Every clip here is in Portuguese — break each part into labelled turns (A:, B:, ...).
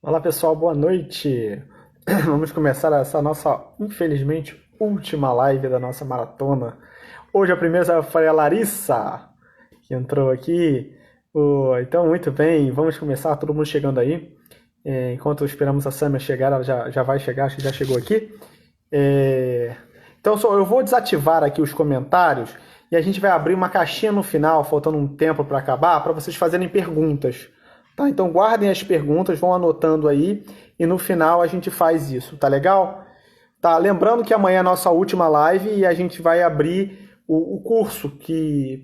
A: Olá pessoal, boa noite. Vamos começar essa nossa, infelizmente, última live da nossa maratona. Hoje a primeira foi a Larissa, que entrou aqui. Então, muito bem, vamos começar, todo mundo chegando aí. Enquanto esperamos a Samia chegar, ela já vai chegar, acho que já chegou aqui. Então, eu vou desativar aqui os comentários e a gente vai abrir uma caixinha no final, faltando um tempo para acabar, para vocês fazerem perguntas. Tá? Então, guardem as perguntas, vão anotando aí e no final a gente faz isso, tá legal? Tá, lembrando que amanhã é a nossa última live e a gente vai abrir o curso,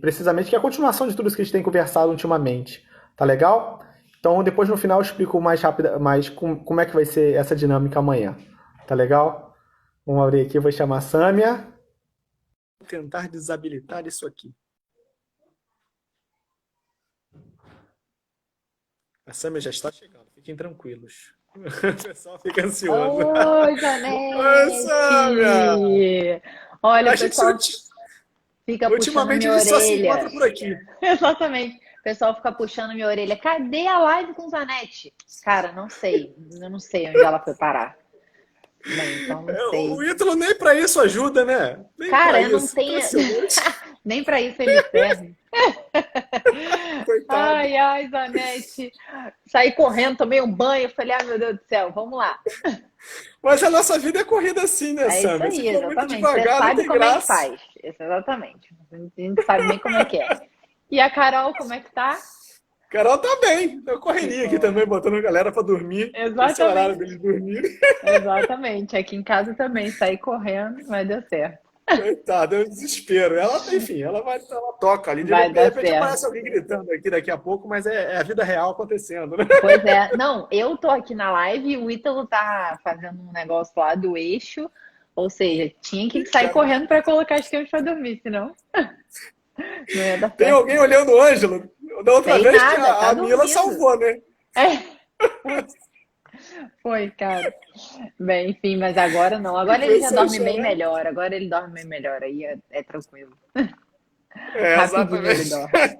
A: precisamente que é a continuação de tudo isso que a gente tem conversado ultimamente. Tá legal? Então, depois no final eu explico mais rápido, como é que vai ser essa dinâmica amanhã. Tá legal? Vamos abrir aqui, eu vou chamar a Sâmia. Vou tentar desabilitar isso aqui. A Sâmia já está chegando, fiquem tranquilos. O pessoal fica ansioso.
B: Oi,
A: Oi, Sâmia!
B: Janete! Olha, o
A: Acho que
B: pessoal fica puxando
A: ultimamente a
B: minha
A: gente só se
B: orelha.
A: encontra por aqui.
B: Exatamente. O pessoal fica puxando minha orelha. Cadê a live com Zanete? Cara, não sei. Eu não sei onde ela foi parar. Bem, então não
A: O
B: sei.
A: Ítalo nem para isso ajuda, né? Nem
B: Cara,
A: para
B: eu não
A: isso.
B: tenho.
A: Impressionante.
B: Nem pra isso ele serve.
A: Coitado.
B: Ai, ai, Zanete. Saí correndo, tomei um banho. Falei, ai, meu Deus do céu, vamos lá.
A: Mas a nossa vida é corrida assim, né,
B: É isso
A: Sâmia? Se
B: aí,
A: for muito
B: exatamente. Você
A: devagar, não
B: sabe
A: tem
B: como é que
A: graça.
B: faz. Isso, exatamente. A gente sabe bem como é que é. E a Carol, como é que tá?
A: Carol tá bem. Eu
B: Que
A: correria aqui também,
B: bom.
A: botando a galera para dormir. Esse é o horário
B: Exatamente.
A: deles dormirem.
B: Exatamente. Aqui em casa também, saí correndo, mas deu certo.
A: Coitada, é um desespero. Ela, enfim, ela toca ali. De
B: Vai dar
A: repente
B: certo.
A: aparece alguém gritando aqui daqui a pouco, mas é a vida real acontecendo, né?
B: Pois é. Não, eu tô aqui na live e o Ítalo tá fazendo um negócio lá do eixo. Ou seja, tinha que
A: Ih,
B: sair
A: cara,
B: correndo para colocar as crianças para dormir, senão não ia dar
A: tem
B: certo.
A: alguém olhando o Ângelo. Da outra
B: Tem
A: vez
B: nada, tá
A: a Mila
B: dormindo.
A: salvou, né?
B: É, foi, cara. Bem, enfim, mas agora não. Agora ele já
A: Começou a
B: dorme bem
A: chorar.
B: melhor. Agora ele dorme bem melhor. Aí é tranquilo.
A: É,
B: Rapidinho ele
A: exatamente.
B: dorme.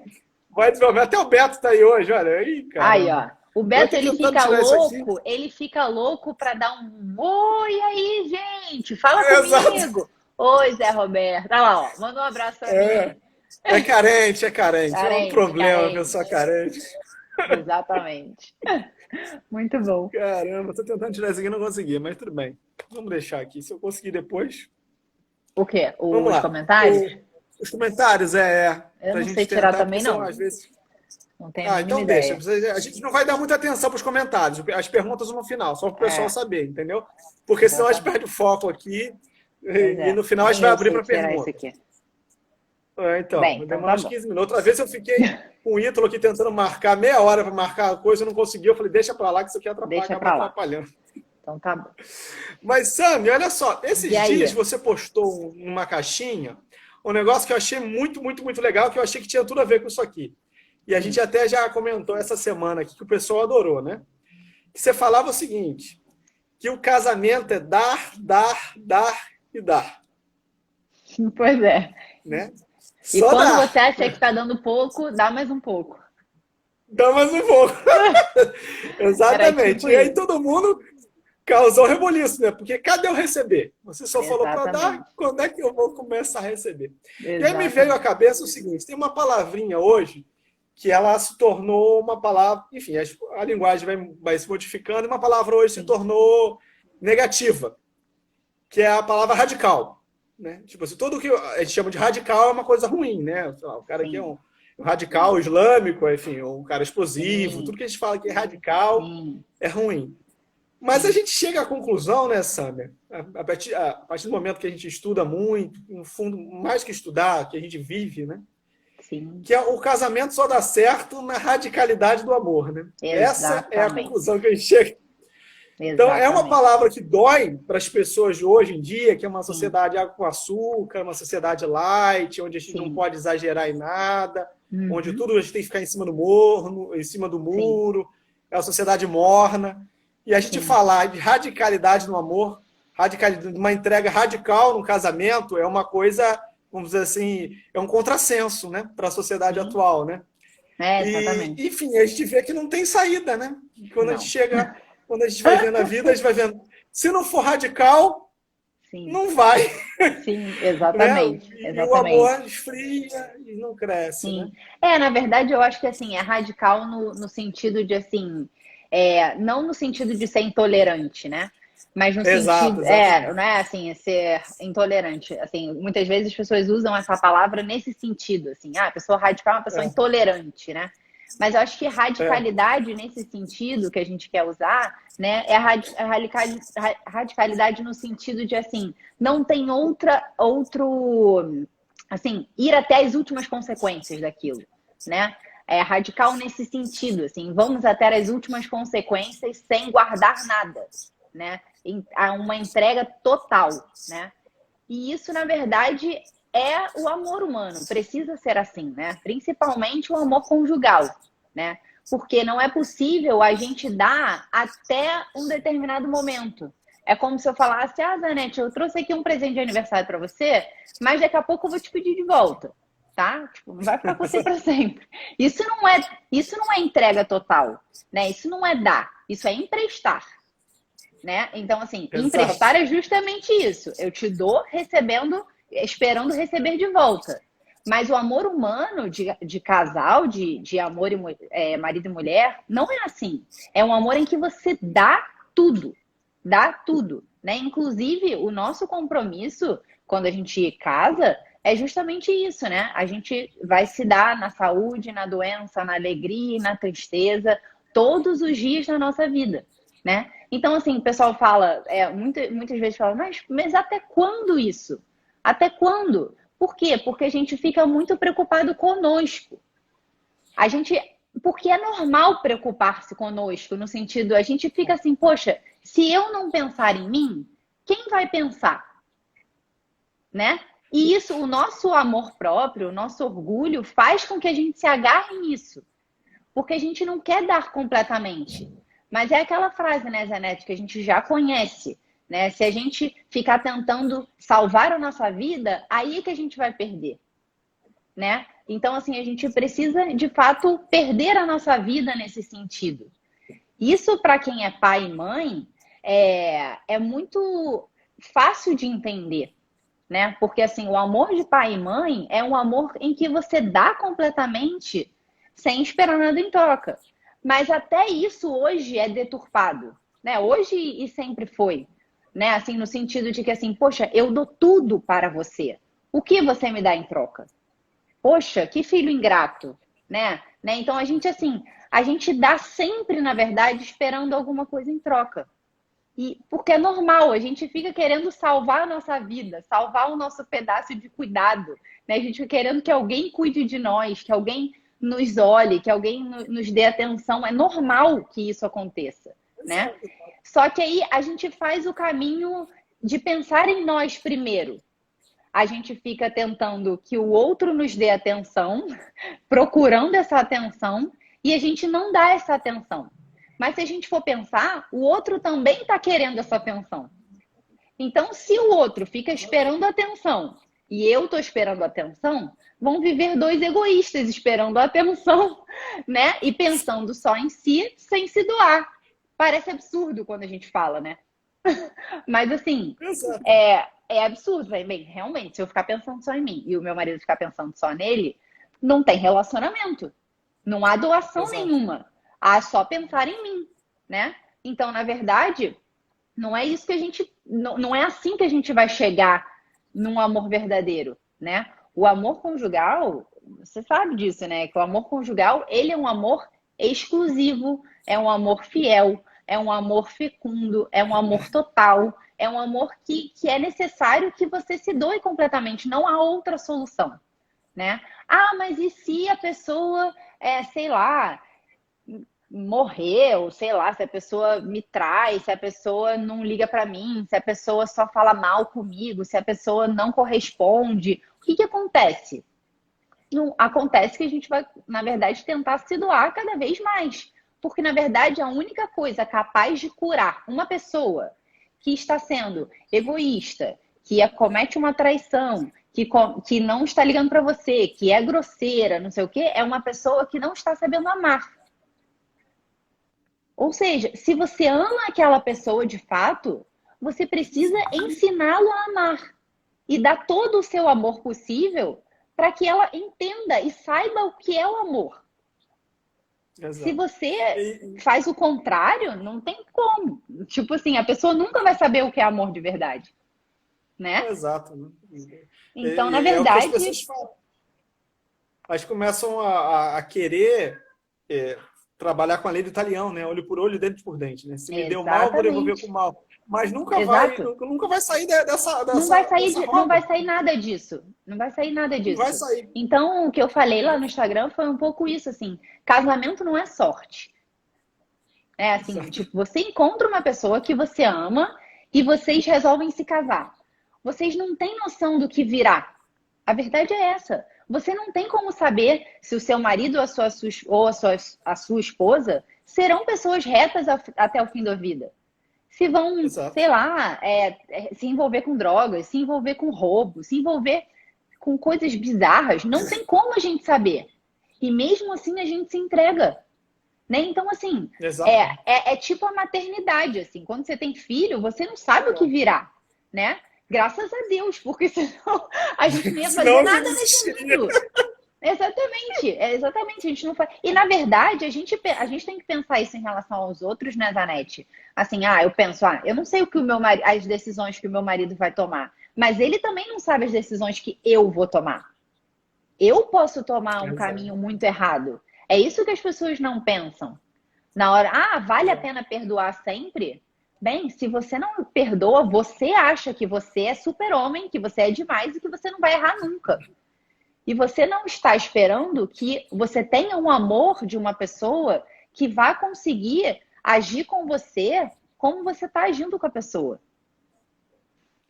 A: Vai desenvolver. Até o Beto tá aí hoje, olha. Ih,
B: Aí, ó.
A: caramba.
B: O
A: Eu
B: Beto,
A: aqui tentando tirar isso aqui.
B: ele fica louco pra dar um oi aí, gente. Fala
A: Exato.
B: comigo. Oi, Zé Roberto. Olha lá, ó. Manda um abraço pra
A: É,
B: mim.
A: é carente, é carente. É um
B: Carente,
A: problema, a pessoa
B: carente.
A: carente.
B: Exatamente. Muito bom.
A: Caramba, tô tentando tirar isso aqui e não consegui, mas tudo bem. Vamos deixar aqui. Se eu conseguir depois.
B: O quê?
A: Vamos
B: Os
A: lá.
B: comentários?
A: Os comentários,
B: Eu
A: pra
B: não sei
A: gente
B: tirar
A: tentar,
B: também,
A: porque senão
B: não.
A: às vezes.
B: Não tenho a
A: Ah,
B: mínima
A: então deixa.
B: ideia.
A: A gente não vai dar muita atenção para os comentários, as perguntas no final, só para o pessoal
B: É,
A: saber, entendeu? Porque senão a gente
B: exatamente.
A: perde o foco aqui
B: Pois
A: e
B: é.
A: no final a gente
B: Nem
A: vai
B: eu
A: abrir
B: sei
A: para
B: tirar isso
A: perguntas.
B: aqui.
A: Então,
B: Bem,
A: vai
B: então
A: demorar
B: tá
A: uns
B: bom.
A: 15 minutos. Outra vez eu fiquei com o Ítalo aqui tentando marcar meia hora para marcar a coisa, eu não consegui. Eu falei, deixa para lá que isso aqui
B: Deixa
A: acaba
B: pra lá.
A: atrapalhando.
B: Então tá bom.
A: Mas, Sami, olha só,
B: E
A: esses dias
B: aí?
A: você postou uma caixinha, um negócio que eu achei muito, muito, muito legal, que eu achei que tinha tudo a ver com isso aqui. E a gente até já comentou essa semana aqui que o pessoal adorou, né? Que você falava o seguinte, que o casamento é dar, dar, dar e dar,
B: Pois é.
A: né?
B: E
A: Só
B: quando você
A: dar.
B: acha que tá dando pouco, dá mais um pouco.
A: Dá mais um pouco.
B: Era
A: Exatamente.
B: tipo
A: E aí
B: isso.
A: todo mundo causou reboliço, né? Porque cadê eu receber? Você só falou para dar,
B: Exatamente.
A: quando é que eu vou começar a receber? E aí me veio à
B: Exatamente.
A: cabeça o seguinte, tem uma palavrinha hoje que ela se tornou uma palavra, enfim, a linguagem vai se modificando, e uma palavra hoje se
B: Sim.
A: tornou negativa, que é a palavra radical. Né? Tipo assim, tudo que a gente chama de radical é uma coisa ruim, né? O cara aqui é
B: Sim.
A: um radical islâmico, enfim, um cara explosivo, tudo
B: Sim.
A: que a gente fala que é radical
B: Sim.
A: é ruim. Mas a
B: Sim.
A: gente chega à conclusão, né, Samer, a partir do momento que a gente estuda muito, no fundo, mais que estudar, que a gente vive, né?
B: Sim.
A: Que o casamento só dá certo na radicalidade do amor, né? Essa é a
B: Exatamente.
A: conclusão que a gente chega. Então, é uma
B: Exatamente.
A: palavra que dói para as pessoas de hoje em dia, que é uma
B: Sim.
A: sociedade água com açúcar, uma sociedade light, onde a gente não
B: Sim.
A: pode exagerar em nada, onde
B: Uhum.
A: tudo a gente tem que ficar em cima do morro, em cima do
B: Sim.
A: muro, é uma sociedade morna. E a gente
B: Sim.
A: falar de radicalidade no amor, radicalidade, uma entrega radical no casamento, é uma coisa, vamos dizer assim, é um contrassenso, né, para a sociedade
B: Sim.
A: atual, né?
B: É,
A: E,
B: exatamente.
A: enfim, a gente vê que não tem saída, né? Quando a gente
B: Não.
A: chega Quando a gente vai vendo a vida, a gente vai vendo. Se não for radical,
B: Sim,
A: não vai,
B: sim,
A: né?
B: exatamente,
A: E o amor
B: exatamente.
A: esfria e não cresce, né?
B: Sim. Na verdade, eu acho que assim, é radical no sentido de assim, não no sentido de ser intolerante, né? Mas no
A: Exato,
B: sentido,
A: exatamente.
B: não é assim, é ser intolerante. Assim, muitas vezes as pessoas usam essa palavra nesse sentido, assim, a pessoa radical é uma pessoa
A: É,
B: intolerante, né? Mas eu acho que
A: é,
B: radicalidade nesse sentido que a gente quer usar, né, é radicalidade no sentido de assim, não tem outro assim, ir até as últimas consequências daquilo, né? É radical nesse sentido, assim, vamos até as últimas consequências sem guardar nada, né? Há uma entrega total, né? E isso, na verdade, é o amor humano, precisa ser assim, né? Principalmente o amor conjugal, né? Porque não é possível a gente dar até um determinado momento. É como se eu falasse, Zanetti, eu trouxe aqui um presente de aniversário para você, mas daqui a pouco eu vou te pedir de volta, tá? Tipo, não vai ficar com você para sempre. Isso não é entrega total, né? Isso não é dar, isso é emprestar, né? Então, assim,
A: exato.
B: emprestar é justamente isso. Eu te dou recebendo, esperando receber de volta. Mas o amor humano de casal, de amor marido e mulher, não é assim. É um amor em que você dá tudo, né? Inclusive, o nosso compromisso quando a gente casa é justamente isso, né? A gente vai se dar na saúde, na doença, na alegria e na tristeza, todos os dias da nossa vida, né? Então, assim, o pessoal fala, muitas vezes fala, mas até quando isso? Até quando? Por quê? Porque a gente fica muito preocupado conosco. A gente, porque é normal preocupar-se conosco, no sentido, a gente fica assim, poxa, se eu não pensar em mim, quem vai pensar, né? E isso, o nosso amor próprio, o nosso orgulho faz com que a gente se agarre nisso, porque a gente não quer dar completamente. Mas é aquela frase, né, Zanetti, que a gente já conhece, né? Se a gente ficar tentando salvar a nossa vida, aí é que a gente vai perder, né? Então, assim, a gente precisa, de fato, perder a nossa vida nesse sentido. Isso, para quem é pai e mãe, é muito fácil de entender, né? Porque, assim, o amor de pai e mãe é um amor em que você dá completamente sem esperar nada em troca. Mas até isso hoje é deturpado, né? Hoje e sempre foi, né? Assim, no sentido de que, assim, poxa, eu dou tudo para você. O que você me dá em troca? Poxa, que filho ingrato, né? Então a gente assim, a gente dá sempre, na verdade, esperando alguma coisa em troca. E porque é normal, a gente fica querendo salvar a nossa vida, salvar o nosso pedaço de cuidado, né? A gente fica querendo que alguém cuide de nós, que alguém nos olhe, que alguém nos dê atenção. É normal que isso aconteça, né?
A: Exato.
B: Só que aí a gente faz o caminho de pensar em nós primeiro. A gente fica tentando que o outro nos dê atenção, procurando essa atenção, e a gente não dá essa atenção. Mas se a gente for pensar, o outro também está querendo essa atenção. Então, se o outro fica esperando atenção e eu estou esperando atenção, vão viver dois egoístas esperando a atenção, né? E pensando só em si, sem se doar. Parece absurdo quando a gente fala, né? Mas assim,
A: Exato.
B: é absurdo, né? Bem, realmente, se eu ficar pensando só em mim e o meu marido ficar pensando só nele, não tem relacionamento. Não há doação
A: Exato.
B: nenhuma. Há só pensar em mim, né? Então, na verdade, não é isso que a gente. Não é assim que a gente vai chegar num amor verdadeiro, né? O amor conjugal, você sabe disso, né? Que o amor conjugal, ele é um amor exclusivo, é um amor fiel, é um amor fecundo, é um amor total, é um amor que é necessário que você se doe completamente, não há outra solução, né? Mas e se a pessoa, sei lá, morreu, sei lá, se a pessoa me trai, se a pessoa não liga para mim, se a pessoa só fala mal comigo, se a pessoa não corresponde, o que acontece? Não, acontece que a gente vai, na verdade, tentar se doar cada vez mais. Porque, na verdade, a única coisa capaz de curar uma pessoa que está sendo egoísta, que comete uma traição, que não está ligando para você, que é grosseira, não sei o quê, é uma pessoa que não está sabendo amar. Ou seja, se você ama aquela pessoa de fato, você precisa ensiná-lo a amar e dar todo o seu amor possível para que ela entenda e saiba o que é o amor. Se
A: Exato.
B: você
A: E-
B: faz o contrário, não tem como. Tipo assim, a pessoa nunca vai saber o que é amor de verdade, né?
A: exato, né?
B: Então, na
A: É o que as
B: verdade,
A: pessoas falam. Elas começam a querer é, trabalhar com a lei do talião, né? Olho por olho, dente por dente, né? Se me deu mal, eu vou devolver com
B: exatamente.
A: mal. Mas
B: Exato.
A: nunca vai sair dessa
B: Não vai
A: roda.
B: sair nada disso. Não vai sair nada
A: Não vai
B: disso.
A: sair.
B: Então, o que eu falei lá no Instagram foi um pouco isso, assim, casamento não é sorte. É assim,
A: Exato.
B: tipo, você encontra uma pessoa que você ama e vocês resolvem se casar. Vocês não têm noção do que virá. A verdade é essa. Você não tem como saber se o seu marido ou a sua esposa serão pessoas retas até o fim da vida. Se vão,
A: Exato.
B: sei lá, se envolver com drogas, se envolver com roubo, se envolver com coisas bizarras, não tem como a gente saber. E mesmo assim a gente se entrega. Né? Então, assim,
A: Exato.
B: é tipo a maternidade, assim. Quando você tem filho, você não sabe o que virá, né? Graças a Deus, porque senão a gente não ia fazer
A: Senão não
B: nada nesse
A: existiria.
B: mundo. Exatamente, exatamente. A gente não faz. E na verdade, a gente tem que pensar isso em relação aos outros, né, Zanetti? Assim, eu penso, eu não sei o que o meu marido, as decisões que o meu marido vai tomar, mas ele também não sabe as decisões que eu vou tomar. Eu posso tomar um
A: Exato.
B: caminho muito errado. É isso que as pessoas não pensam. Na hora, vale a
A: É.
B: pena perdoar sempre? Bem, se você não perdoa, você acha que você é super-homem, que você é demais e que você não vai errar nunca. E você não está esperando que você tenha um amor de uma pessoa que vá conseguir agir com você como você está agindo com a pessoa.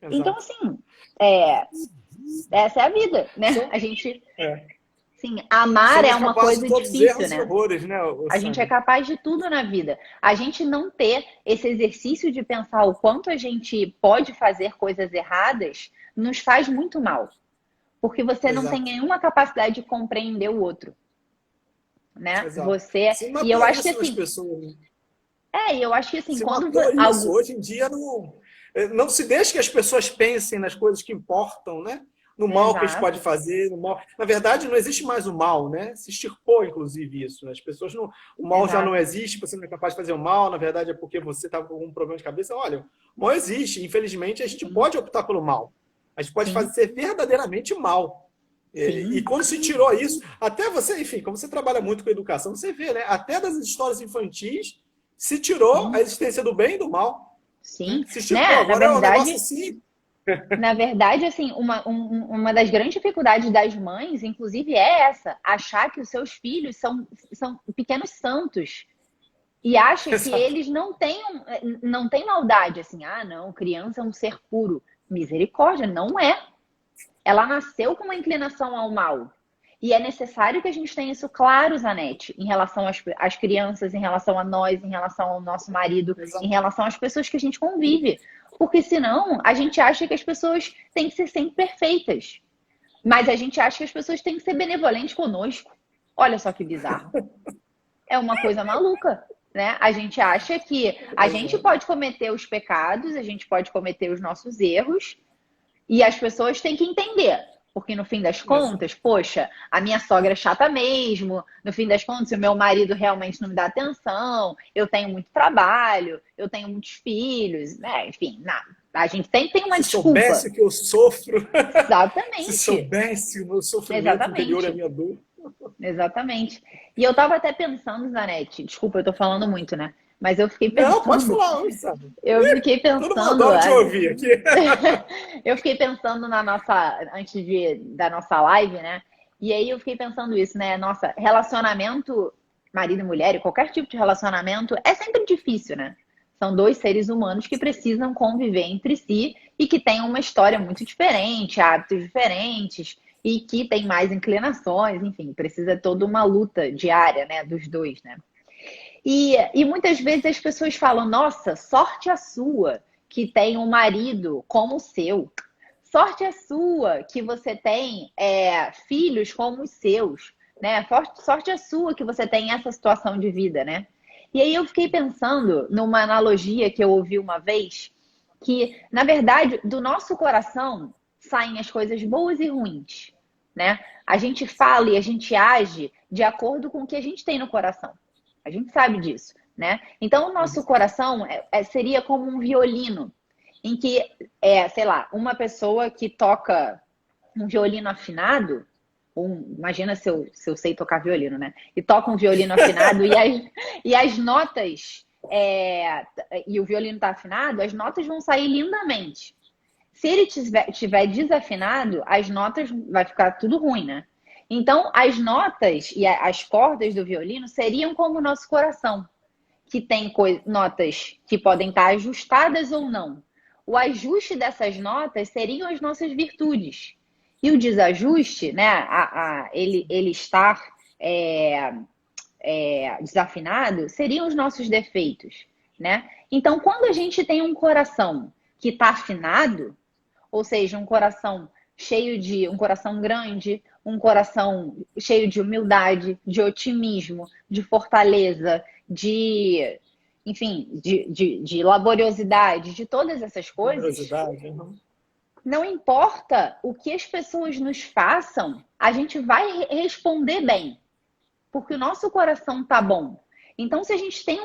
B: Então,
A: Exato.
B: assim, essa é a vida, né?
A: São,
B: A gente,
A: é.
B: sim, amar é
A: Somos
B: uma
A: capazes de
B: coisa
A: todos os
B: difícil,
A: erros e
B: né?
A: horrores, né,
B: A gente é
A: Sânia?
B: capaz de tudo na vida. A gente não ter esse exercício de pensar o quanto a gente pode fazer coisas erradas nos faz muito mal. Porque você não tem
A: Exato.
B: nenhuma capacidade de compreender o outro, né?
A: Exato. Se
B: E eu
A: matou
B: acho que
A: isso nas
B: assim,
A: pessoas, né?
B: e eu acho que assim,
A: Se
B: quando
A: matou isso.
B: algo,
A: Hoje em dia não se deixa que as pessoas pensem nas coisas que importam, né? No mal que a gente pode
B: exato,
A: fazer, no mal. Na verdade, não existe mais o mal, né? Se extirpou, inclusive, isso. Né? As pessoas não. O mal já não
B: exato,
A: existe, você não é capaz de fazer o mal, na verdade é porque você estava com algum problema de cabeça. Olha, o mal existe. Infelizmente, a gente
B: sim,
A: pode optar pelo mal. A gente pode
B: sim,
A: fazer verdadeiramente mal. E
B: sim,
A: quando se tirou isso, até você, enfim, como você trabalha muito com educação, você vê, né? Até das histórias infantis se tirou a
B: sim,
A: existência do bem e do mal. Né?
B: sim,
A: Se extirpou.
B: né?
A: Agora é um negócio assim.
B: Na verdade, assim, uma das grandes dificuldades das mães, inclusive, é essa: achar que os seus filhos são pequenos santos. E acha que
A: Exato.
B: eles não têm maldade, assim, não, criança é um ser puro. Misericórdia, não é. Ela nasceu com uma inclinação ao mal. E é necessário que a gente tenha isso claro, Zanetti, em relação às crianças, em relação a nós, em relação ao nosso marido, em
A: Exato.
B: relação às pessoas que a gente convive. Porque senão a gente acha que as pessoas têm que ser sempre perfeitas. Mas a gente acha que as pessoas têm que ser benevolentes conosco. Olha só que bizarro. É uma coisa maluca, né? A gente acha que a gente
A: Exato.
B: pode cometer os pecados, a gente pode cometer os nossos erros, e as pessoas têm que entender. Porque no fim das
A: Exato.
B: contas, poxa, a minha sogra é chata mesmo. No fim das contas, o meu marido realmente não me dá atenção. Eu tenho muito trabalho, eu tenho muitos filhos, né? Enfim, nada. A gente tem uma
A: Se
B: desculpa.
A: soubesse o que eu sofro, se
B: Exatamente.
A: soubesse o meu sofrimento interior, a
B: Exatamente.
A: minha dor.
B: Exatamente. E eu tava até pensando, Zanete, desculpa, eu tô falando muito, né? Mas eu fiquei
A: Não, pode
B: pensando,
A: falar, sabe?
B: eu fiquei
A: Todo mundo
B: pensando,
A: adora te ouvir aqui.
B: eu fiquei pensando da nossa live, né? E aí eu fiquei pensando isso, né? Nossa, relacionamento, marido e mulher, e qualquer tipo de relacionamento é sempre difícil, né? São dois seres humanos que precisam conviver entre si e que têm uma história muito diferente, hábitos diferentes e que têm mais inclinações, enfim, precisa toda uma luta diária, né, dos dois, né? E muitas vezes as pessoas falam: nossa, sorte a sua que tem um marido como o seu. Sorte a sua que você tem filhos como os seus. Né? Sorte a sua que você tem essa situação de vida, né? E aí eu fiquei pensando numa analogia que eu ouvi uma vez, que, na verdade, do nosso coração saem as coisas boas e ruins, né? A gente fala e a gente age de acordo com o que a gente tem no coração. A gente sabe disso, né? Então, o nosso coração seria como um violino, em que, sei lá, uma pessoa que toca um violino afinado, imagina se eu sei tocar violino, né? E toca um violino afinado e as notas, e o violino está afinado, as notas vão sair lindamente. Se ele tiver desafinado, as notas vai ficar tudo ruim, né? Então, as notas e as cordas do violino seriam como o nosso coração, que tem notas que podem estar ajustadas ou não. O ajuste dessas notas seriam as nossas virtudes. E o desajuste, né, ele estar desafinado, seriam os nossos defeitos, né? Então, quando a gente tem um coração que está afinado, ou seja, um coração um coração grande, um coração cheio de humildade, de otimismo, de fortaleza, enfim, de laboriosidade, de todas essas coisas, não importa o que as pessoas nos façam, a gente vai responder bem, porque o nosso coração tá bom. Então, se a gente tem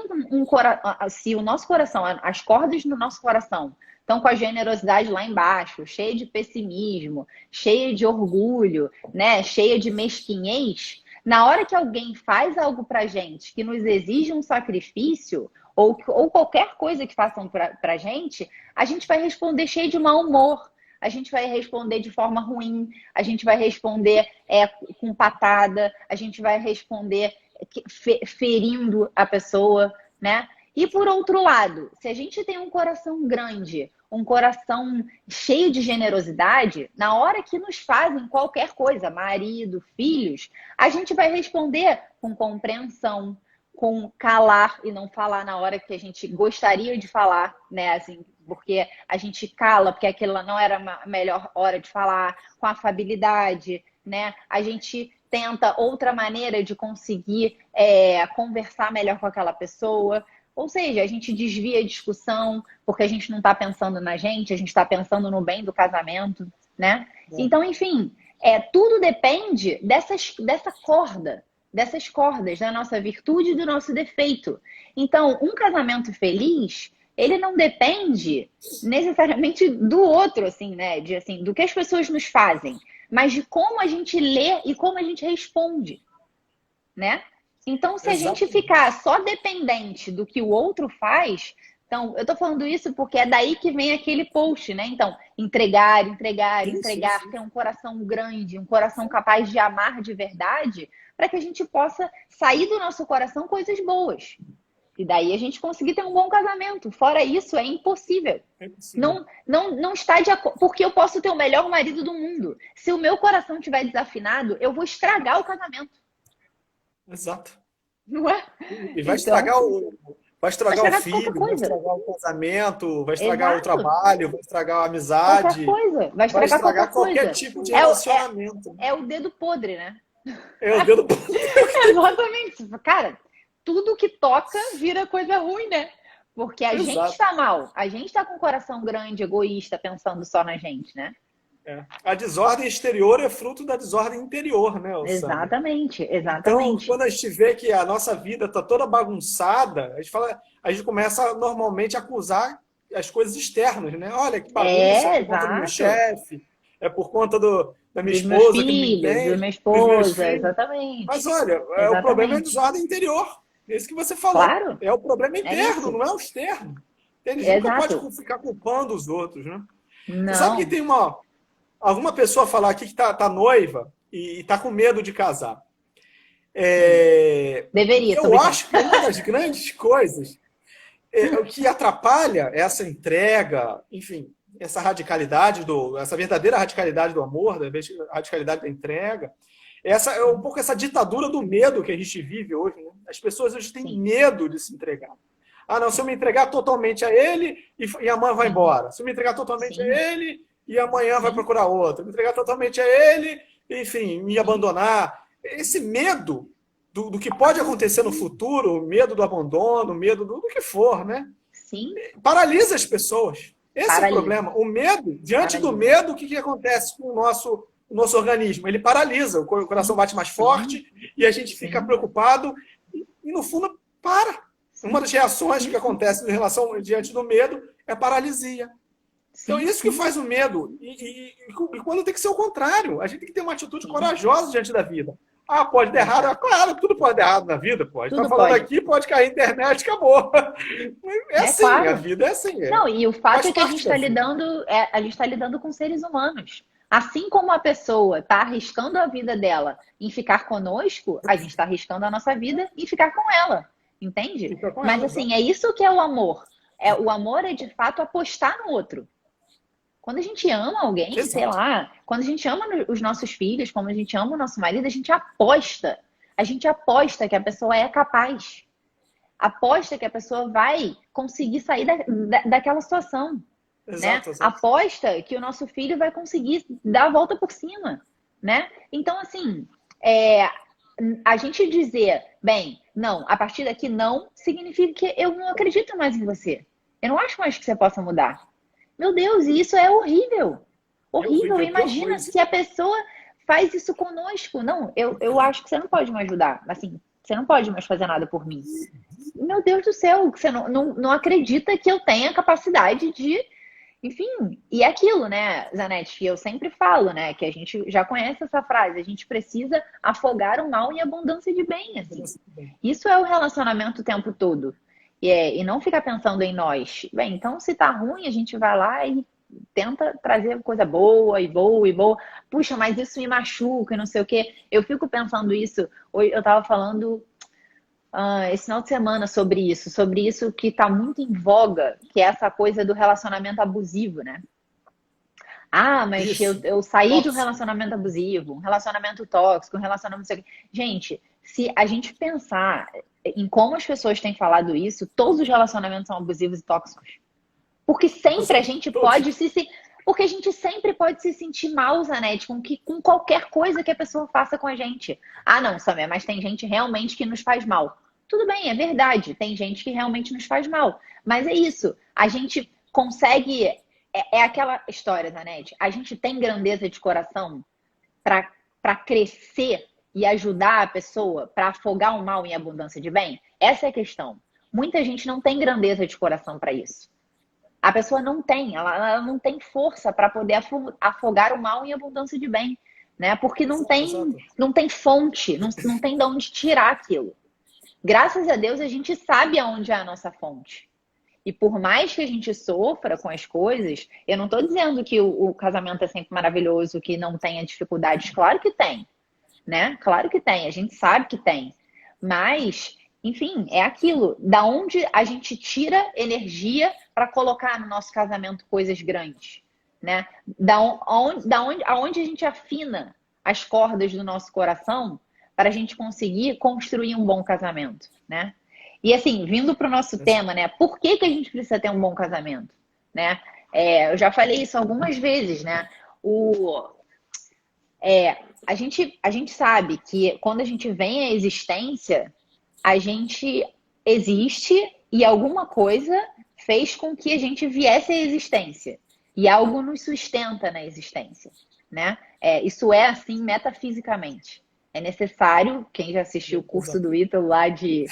B: se o nosso coração, as cordas do nosso coração estão com a generosidade lá embaixo, cheia de pessimismo, cheia de orgulho, né, cheia de mesquinhez, na hora que alguém faz algo pra gente que nos exige um sacrifício, ou qualquer coisa que façam pra gente, a gente vai responder cheio de mau humor, a gente vai responder de forma ruim, a gente vai responder com patada, a gente vai responder ferindo a pessoa, né? E por outro lado, se a gente tem um coração grande, um coração cheio de generosidade, na hora que nos fazem qualquer coisa, marido, filhos, a gente vai responder com compreensão, com calar e não falar na hora que a gente gostaria de falar, né? Assim, porque a gente cala, porque aquilo não era a melhor hora de falar, com afabilidade, né? A gente tenta outra maneira de conseguir conversar melhor com aquela pessoa. Ou seja, a gente desvia a discussão porque a gente não está pensando na gente, a gente está pensando no bem do casamento, né? Então, enfim, tudo depende dessa corda, dessas cordas, da nossa virtude e do nosso defeito. Então, um casamento feliz, ele não depende necessariamente do outro, assim, né? Do que as pessoas nos fazem, mas de como a gente lê e como a gente responde, né? Então, se a gente ficar só dependente do que o outro faz, então, eu tô falando isso porque é daí que vem aquele post, né? Então, entregar, ter um coração grande, um coração capaz de amar de verdade, para que a gente possa sair do nosso coração coisas boas. E daí a gente conseguir ter um bom casamento. Fora isso, é impossível. Não está de acordo. Porque eu posso ter o melhor marido do mundo. Se o meu coração estiver desafinado, eu vou estragar o casamento.
A: Exato.
B: Não é?
A: E vai estragar vai estragar o filho, vai estragar o casamento, vai estragar o trabalho, vai estragar a amizade.
B: Qualquer coisa. Vai estragar
A: qualquer tipo de relacionamento.
B: É o dedo podre, né?
A: É o dedo podre.
B: Exatamente. Cara, tudo que toca vira coisa ruim, né? Porque a gente está mal. A gente está com o coração grande, egoísta, pensando só na gente, né?
A: A desordem exterior é fruto da desordem interior, né, Alessandra?
B: Exatamente.
A: Então, quando a gente vê que a nossa vida está toda bagunçada, a gente começa normalmente a acusar as coisas externas, né? Olha, que bagunça, é por conta do meu chefe, é por conta da minha esposa que me entende,
B: da minha esposa, exatamente.
A: Mas olha, o problema é a desordem interior. É isso que você falou.
B: Claro.
A: É o problema interno, não é o externo. A gente nunca pode ficar culpando os outros, né?
B: Não.
A: Você sabe que tem alguma pessoa falar aqui que tá noiva e tá com medo de casar.
B: Deveria.
A: Eu acho que uma das grandes coisas o que atrapalha essa entrega, enfim, essa radicalidade essa verdadeira radicalidade do amor, da radicalidade da entrega, é um pouco essa ditadura do medo que a gente vive hoje, né? As pessoas hoje têm medo de se entregar. Ah, não, se eu me entregar totalmente a ele e amanhã vai embora. Se eu me entregar totalmente a ele e amanhã vai procurar outro. Me entregar totalmente a ele, enfim, me abandonar. Esse medo do que pode acontecer no futuro, medo do abandono, medo do que for, né?
B: Sim,
A: Paralisa as pessoas. Esse é o
B: paralisa,
A: problema. O medo, diante do
B: paralisa.
A: medo, o que acontece com o nosso organismo? Ele paralisa, o coração
B: Sim,
A: bate mais
B: sim,
A: forte e a gente fica
B: sim,
A: preocupado e no fundo, para. Uma
B: sim,
A: das reações que
B: sim,
A: acontece em relação diante do medo é a paralisia. Então,
B: sim,
A: isso que
B: sim,
A: faz o medo. E quando tem que ser o contrário. A gente tem que ter uma atitude
B: sim,
A: corajosa diante da vida. Ah, pode dar errado. Ah,
B: exato.
A: claro, tudo pode dar errado na vida, pode. Está
B: Tudo
A: falando
B: pode.
A: aqui, pode cair a internet, acabou. É
B: É
A: assim, a
B: claro.
A: vida é assim.
B: Não, e o fato
A: Faz
B: é que a gente
A: parte da
B: está
A: vida.
B: lidando, a gente está lidando com seres humanos. Assim como a pessoa está arriscando a vida dela em ficar conosco, a gente está arriscando a nossa vida em ficar com ela, entende?
A: Fica com
B: Mas
A: ela,
B: assim,
A: exato.
B: é isso que é o amor. O amor é de fato apostar no outro. Quando a gente ama alguém, sei
A: Exato.
B: lá, quando a gente ama os nossos filhos, quando a gente ama o nosso marido, a gente aposta. A gente aposta que a pessoa é capaz. Aposta que a pessoa vai conseguir sair daquela situação, né?
A: Exato, exato.
B: Aposta que o nosso filho vai conseguir dar a volta por cima, né? Então, assim, é, a gente dizer, bem, não, a partir daqui não, significa que eu não acredito mais em você. Eu não acho mais que você possa mudar. Meu Deus, e isso é horrível.
A: É
B: Horrível.
A: horrível, é a pior
B: Imagina
A: coisa.
B: se a pessoa faz isso conosco. Não, eu acho que você não pode me ajudar. Assim, você não pode mais fazer nada por mim. Meu Deus do céu, você não acredita que eu tenha capacidade de. Enfim, e é aquilo, né, Zanetti, que eu sempre falo, né, que a gente já conhece essa frase, a gente precisa afogar o mal em abundância de bem, assim. Isso é o relacionamento o tempo todo. E não ficar pensando em nós. Bem, então se tá ruim, a gente vai lá e tenta trazer coisa boa e boa e boa. Puxa, mas isso me machuca e não sei o quê. Eu fico pensando isso. Hoje eu tava falando esse final de semana sobre isso que está muito em voga, que é essa coisa do relacionamento abusivo, né? Ah, mas eu,
A: Isso.
B: eu saí de um
A: Tóxico.
B: relacionamento abusivo, um relacionamento tóxico, um relacionamento. Gente, se a gente pensar em como as pessoas têm falado isso, todos os relacionamentos são abusivos e tóxicos. Porque sempre a gente
A: Todos.
B: pode porque a gente sempre pode se sentir mal, Zanetti, com qualquer coisa que a pessoa faça com a gente. Ah, não, Samia, mas tem gente realmente que nos faz mal. Tudo bem, é verdade. Tem gente que realmente nos faz mal. Mas é isso. A gente consegue. É aquela história, Zanetti. A gente tem grandeza de coração para crescer e ajudar a pessoa, para afogar o mal em abundância de bem? Essa é a questão. Muita gente não tem grandeza de coração para isso. A pessoa não tem, ela não tem força para poder afogar o mal em abundância de bem, né? Porque
A: Exato.
B: não tem fonte, não tem de onde tirar aquilo. Graças a Deus a gente sabe aonde é a nossa fonte. E por mais que a gente sofra com as coisas, eu não estou dizendo que o casamento é sempre maravilhoso, que não tenha dificuldades. Claro que tem, né? Claro que tem, a gente sabe que tem. Mas, enfim, é aquilo. Da onde a gente tira energia para colocar no nosso casamento coisas grandes, né? Aonde a gente afina as cordas do nosso coração para a gente conseguir construir um bom casamento, né? E assim, vindo para o nosso tema, né? Por que a gente precisa ter um bom casamento, né? Eu já falei isso algumas vezes, né? O, a gente sabe que quando a gente vem à existência, a gente existe e alguma coisa fez com que a gente viesse à existência. E algo nos sustenta na existência, né? Isso é assim metafisicamente. É necessário, quem já assistiu o curso
A: Exato.
B: do Ítalo lá de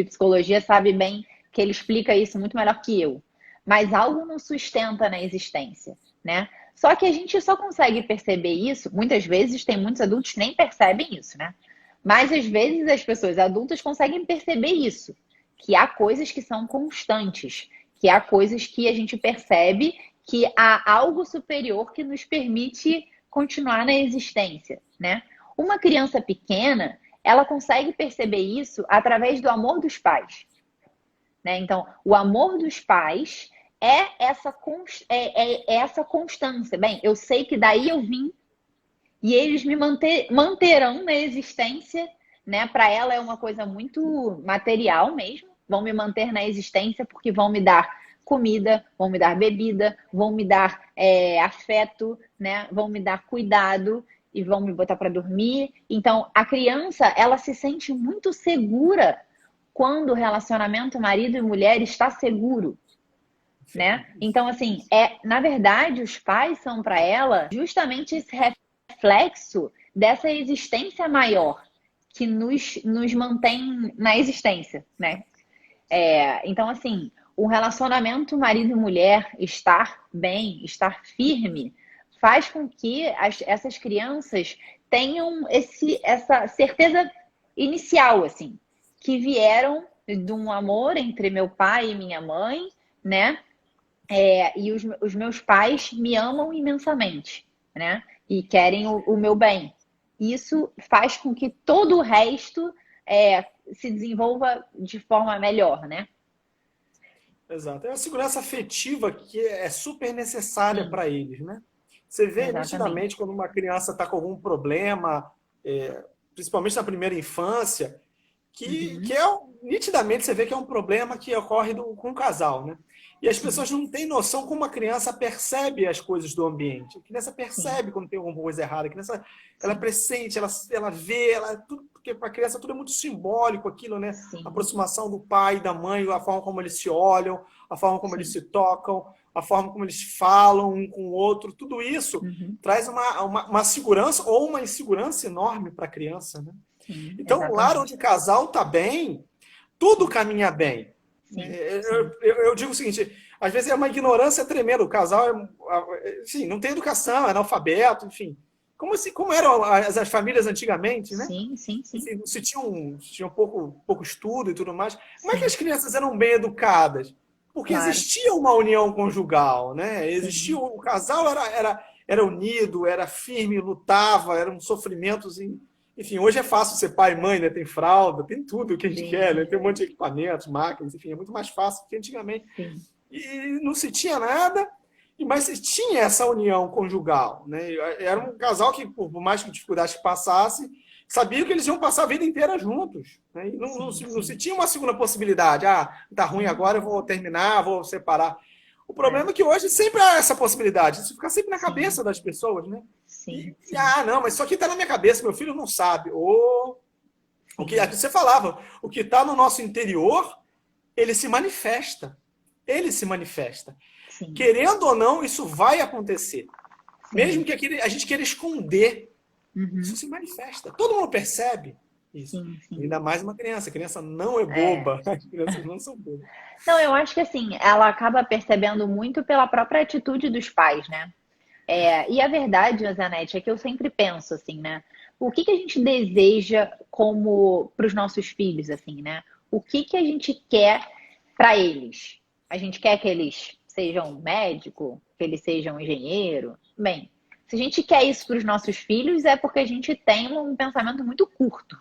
B: psicologia sabe bem que ele explica isso muito melhor que eu. Mas algo nos sustenta na existência, né? Só que a gente só consegue perceber isso, muitas vezes tem muitos adultos que nem percebem isso, né? Mas às vezes as pessoas adultas conseguem perceber isso, que há coisas que são constantes, que há coisas que a gente percebe que há algo superior que nos permite continuar na existência, né? Uma criança pequena, ela consegue perceber isso através do amor dos pais, né? Então, o amor dos pais é essa constância. Bem, eu sei que daí eu vim e eles me manterão na existência, né? Para ela é uma coisa muito material mesmo. Vão me manter na existência porque vão me dar comida, vão me dar bebida, vão me dar afeto, né? Vão me dar cuidado. e vão me botar para dormir. Então, a criança, ela se sente muito segura quando o relacionamento marido e mulher está seguro, né? Então, assim, na verdade, os pais são para ela justamente esse reflexo dessa existência maior que nos mantém na existência, né? Então, assim, o relacionamento marido e mulher estar bem, estar firme, faz com que essas crianças tenham essa certeza inicial, assim, que vieram de um amor entre meu pai e minha mãe, né? E os meus pais me amam imensamente, né? E querem o meu bem. Isso faz com que todo o resto se desenvolva de forma melhor, né?
A: Exato. É uma segurança afetiva que é super necessária
B: Sim,
A: para eles, né? Você vê nitidamente
B: exatamente.
A: quando uma criança está com algum problema, principalmente na primeira infância, que
B: Uhum,
A: nitidamente você vê que é um problema que ocorre com o casal, né? E as
B: sim,
A: pessoas não têm noção como a criança percebe as coisas do ambiente. A criança
B: sim,
A: percebe quando tem alguma coisa errada. A criança, ela
B: sim,
A: pressente, ela vê, tudo, porque para a criança tudo é muito simbólico aquilo, né? A
B: sim,
A: aproximação do pai, da mãe, a forma como eles se olham, a forma como eles
B: sim.
A: se tocam, a forma como eles falam um com o outro. Tudo isso
B: Uhum,
A: traz uma segurança ou uma insegurança enorme para a criança, né?
B: sim,
A: Então, o lar onde
B: exatamente.
A: o casal está bem, tudo
B: Sim,
A: caminha bem.
B: sim, sim,
A: Eu digo o seguinte, às vezes é uma ignorância tremenda. O casal enfim, não tem educação, é analfabeto, enfim. Como eram as famílias antigamente, né?
B: sim, sim, sim,
A: Enfim, se tinha pouco estudo e tudo mais. Como é que
B: sim,
A: as crianças eram bem educadas? Porque
B: claro.
A: existia uma união conjugal, né? Existia
B: Sim,
A: o casal era unido, era firme, lutava, eram sofrimentos. Enfim, hoje é fácil ser pai e mãe, né? Tem fralda, tem tudo que a gente quer, né?
B: sim,
A: Tem um monte de equipamentos, máquinas, enfim, é muito mais fácil que antigamente.
B: sim,
A: E não se tinha nada, mas se tinha essa união conjugal, né? Era um casal que, por mais que dificuldades que passasse, sabia que eles iam passar a vida inteira juntos. Né? E
B: sim,
A: não se
B: sim,
A: tinha uma segunda possibilidade. Ah, tá ruim
B: sim,
A: agora, eu vou terminar, vou separar. O
B: é,
A: problema é que hoje sempre há essa possibilidade. Isso fica sempre na
B: sim,
A: cabeça das pessoas, né?
B: sim, sim,
A: Ah, não, mas isso aqui está na minha cabeça, meu filho não sabe. Ou o que
B: sim,
A: aqui você falava, o que está no nosso interior, ele se manifesta. Ele se manifesta.
B: sim,
A: Querendo ou não, isso vai acontecer. Mesmo
B: sim,
A: que a gente queira esconder, isso
B: uhum,
A: se manifesta. Todo mundo percebe isso.
B: sim, sim,
A: Ainda mais uma criança. A criança não é
B: é.
A: boba. As crianças não são bobas.
B: Não, eu acho que assim, ela acaba percebendo muito pela própria atitude dos pais, né? E a verdade, Zanete, é que eu sempre penso assim, né? O que que a gente deseja como para os nossos filhos, assim, né? O que que a gente quer para eles? A gente quer que eles sejam médico, que eles sejam engenheiro? Bem, se a gente quer isso para os nossos filhos, é porque a gente tem um pensamento muito curto.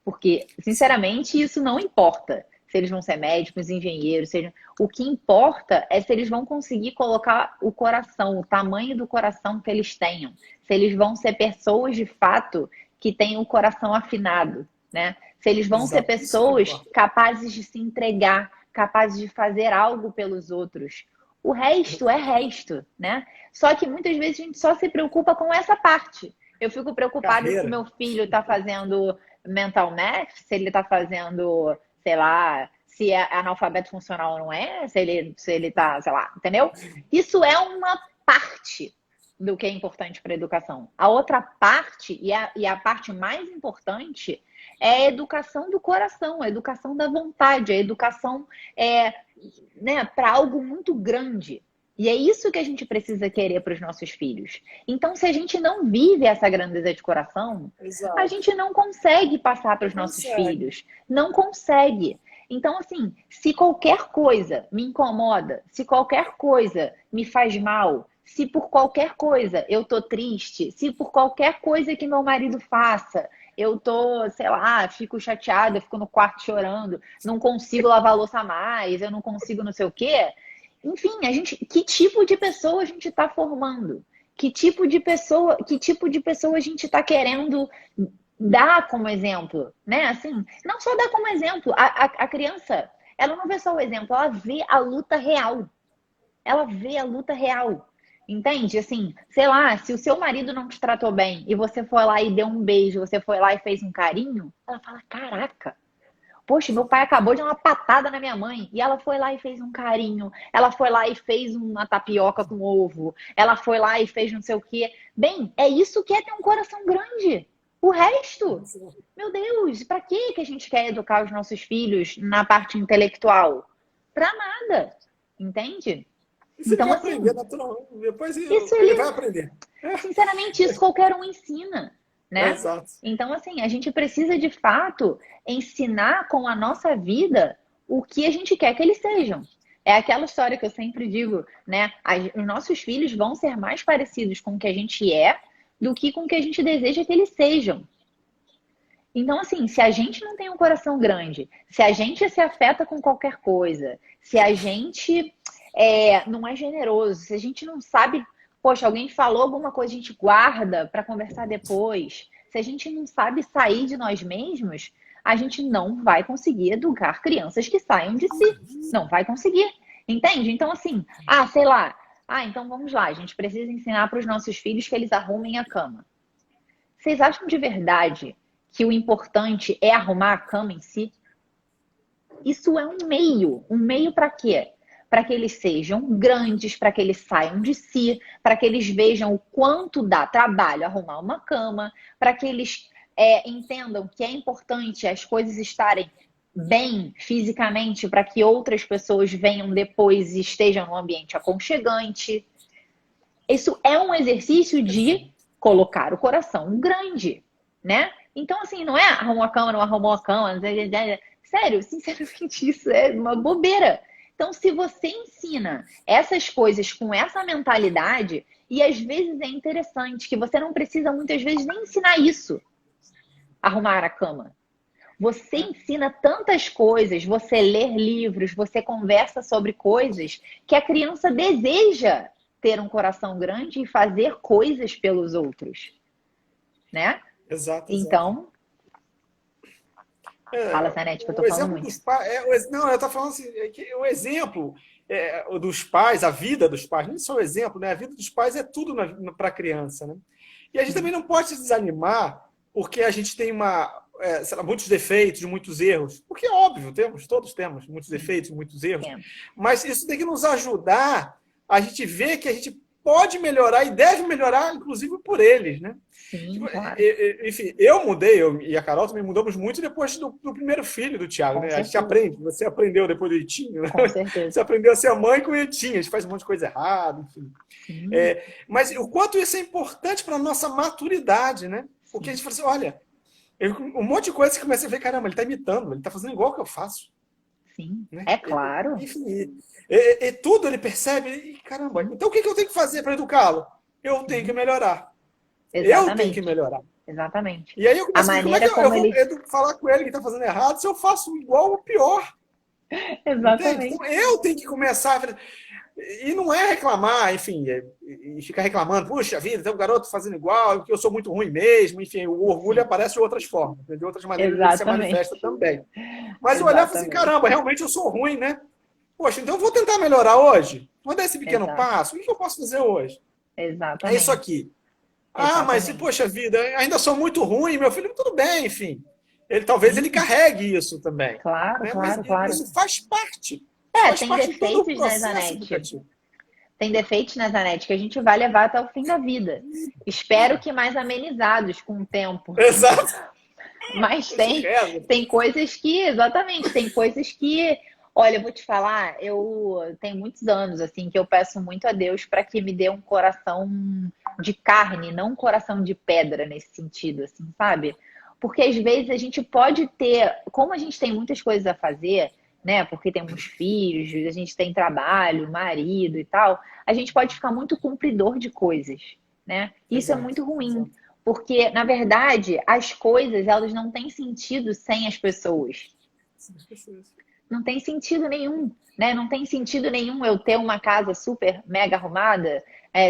B: Porque, sinceramente, isso não importa. Se eles vão ser médicos, engenheiros, seja... o que importa é se eles vão conseguir colocar o coração, o tamanho do coração que eles tenham. Se eles vão ser pessoas de fato que têm o coração afinado, né? Se eles vão ser
A: Exato. Isso que
B: pessoas
A: importa.
B: capazes de se entregar, capazes de fazer algo pelos outros. O resto é resto, né? Só que muitas vezes a gente só se preocupa com essa parte. Eu fico preocupada se o
A: Carreira.
B: meu filho está fazendo mental math, se ele está fazendo, sei lá, se é analfabeto funcional ou não é, se ele tá, sei lá, entendeu? Isso é uma parte do que é importante para a educação. A outra parte, e a parte mais importante, é a educação do coração, a educação da vontade, a educação né, para algo muito grande. E é isso que a gente precisa querer para os nossos filhos. Então, se a gente não vive essa grandeza de coração, a
A: Exato.
B: gente não consegue passar para
A: Não
B: os nossos
A: consegue.
B: filhos. Não consegue. Então, assim, se qualquer coisa me incomoda, se qualquer coisa me faz mal, se por qualquer coisa eu tô triste, se por qualquer coisa que meu marido faça, eu tô, sei lá, fico chateada, fico no quarto chorando, não consigo lavar a louça mais, eu não consigo não sei o quê. Enfim, que tipo de pessoa a gente está formando? Que tipo de pessoa a gente está querendo dar como exemplo, né? Assim, não só dar como exemplo. A criança, ela não vê só o exemplo, ela vê a luta real. Ela vê a luta real. Entende? Assim, sei lá, se o seu marido não te tratou bem e você foi lá e deu um beijo, você foi lá e fez um carinho, ela fala: caraca, poxa, meu pai acabou de dar uma patada na minha mãe e ela foi lá e fez um carinho, ela foi lá e fez uma tapioca com ovo, ela foi lá e fez não sei o quê. Bem, é isso que é ter um coração grande. O resto, meu Deus, pra que a gente quer educar os nossos filhos na parte intelectual? Pra nada, entende?
C: Isso ele
B: Então,
C: vai
B: assim,
C: aprender naturalmente. Depois
B: isso
C: ele vai
B: ele,
C: aprender.
B: sinceramente, isso qualquer um ensina, né?
C: Exato.
B: Então, assim, a gente precisa de fato ensinar com a nossa vida o que a gente quer que eles sejam. É aquela história que eu sempre digo, né? Os nossos filhos vão ser mais parecidos com o que a gente é do que com o que a gente deseja que eles sejam. Então, assim, se a gente não tem um coração grande, se a gente se afeta com qualquer coisa, se a gente não é generoso, se a gente não sabe, poxa, alguém falou alguma coisa, a gente guarda para conversar depois, se a gente não sabe sair de nós mesmos, a gente não vai conseguir educar crianças que saiam de si. Não vai conseguir. Entende? Então, assim, sei lá. Então vamos lá, a gente precisa ensinar para os nossos filhos que eles arrumem a cama. Vocês acham de verdade que o importante é arrumar a cama em si? Isso é um meio. Um meio para quê? Para que eles sejam grandes, para que eles saiam de si, para que eles vejam o quanto dá trabalho arrumar uma cama, para que eles entendam que é importante as coisas estarem bem fisicamente para que outras pessoas venham depois e estejam num ambiente aconchegante. Isso é um exercício de colocar o coração grande, né? Então, assim, não é arrumou a cama, não arrumou a cama. Sério, sinceramente, isso é uma bobeira. Então, se você ensina essas coisas com essa mentalidade, e às vezes é interessante que você não precisa muitas vezes nem ensinar isso, arrumar a cama. Você ensina tantas coisas, você lê livros, você conversa sobre coisas que a criança deseja ter um coração grande e fazer coisas pelos outros, né?
C: Exato, exato.
B: Então, fala, Sanete, que eu tô
C: O
B: falando
C: exemplo
B: muito.
C: dos pais. Não, eu estou falando assim, que o exemplo dos pais, a vida dos pais, não é só o exemplo, né? A vida dos pais é tudo para a criança, né? E a gente também não pode se desanimar porque a gente tem sei lá, muitos defeitos, muitos erros. Porque é óbvio, todos temos muitos defeitos, muitos erros. Mas isso tem que nos ajudar a gente ver que a gente pode melhorar e deve melhorar, inclusive por eles, né?
B: Sim, claro.
C: Enfim, eu mudei, eu e a Carol também mudamos muito depois do primeiro filho do Thiago,
B: Com
C: né? A gente
B: certeza.
C: aprende, você aprendeu depois do Itinho, né?
B: Com certeza.
C: Você aprendeu a ser a mãe com o Itinho, a gente faz um monte de coisa errada, enfim. Mas o quanto isso é importante para a nossa maturidade, né? Porque a gente fala assim, olha, um monte de coisa que você começa a ver, caramba, ele está imitando, ele está fazendo igual que eu faço.
B: Sim,
C: Né?
B: é claro.
C: Enfim, tudo ele percebe, e caramba, então o que eu tenho que fazer para educá-lo? Eu tenho que melhorar.
B: Exatamente.
C: Eu tenho que melhorar.
B: Exatamente.
C: E aí eu começo a ver como é que eu vou falar com ele que está fazendo errado se eu faço igual ou pior.
B: Exatamente.
C: Entende? Então eu tenho que começar. E não é reclamar, enfim, e ficar reclamando, puxa vida, tem um garoto fazendo igual, que eu sou muito ruim mesmo, enfim, o orgulho aparece de outras formas, de outras maneiras ele se manifesta também. Mas eu olhar e falar assim, caramba, realmente eu sou ruim, né? Poxa, então eu vou tentar melhorar hoje? Vou dar esse pequeno passo? O que eu posso fazer hoje?
B: Exatamente.
C: É isso aqui. Mas, poxa vida, ainda sou muito ruim, meu filho, tudo bem, enfim. Talvez ele carregue isso também.
B: Claro,
C: né?
B: claro,
C: Mas
B: claro.
C: isso faz parte.
B: Tem defeitos na Zanetti. Tem defeitos na Zanetti que a gente vai levar até o fim da vida. Espero que mais amenizados com o tempo.
C: Exato.
B: Mas tem coisas que, exatamente, tem coisas que, olha, eu vou te falar, eu tenho muitos anos, assim, que eu peço muito a Deus para que me dê um coração de carne, não um coração de pedra nesse sentido, assim, sabe? Porque às vezes a gente pode ter, como a gente tem muitas coisas a fazer, né? Porque temos filhos, a gente tem trabalho, marido e tal, a gente pode ficar muito cumpridor de coisas, né? Isso é muito ruim, porque na verdade as coisas elas não têm sentido sem as pessoas. Não tem sentido nenhum, né? Não tem sentido nenhum eu ter uma casa super mega arrumada,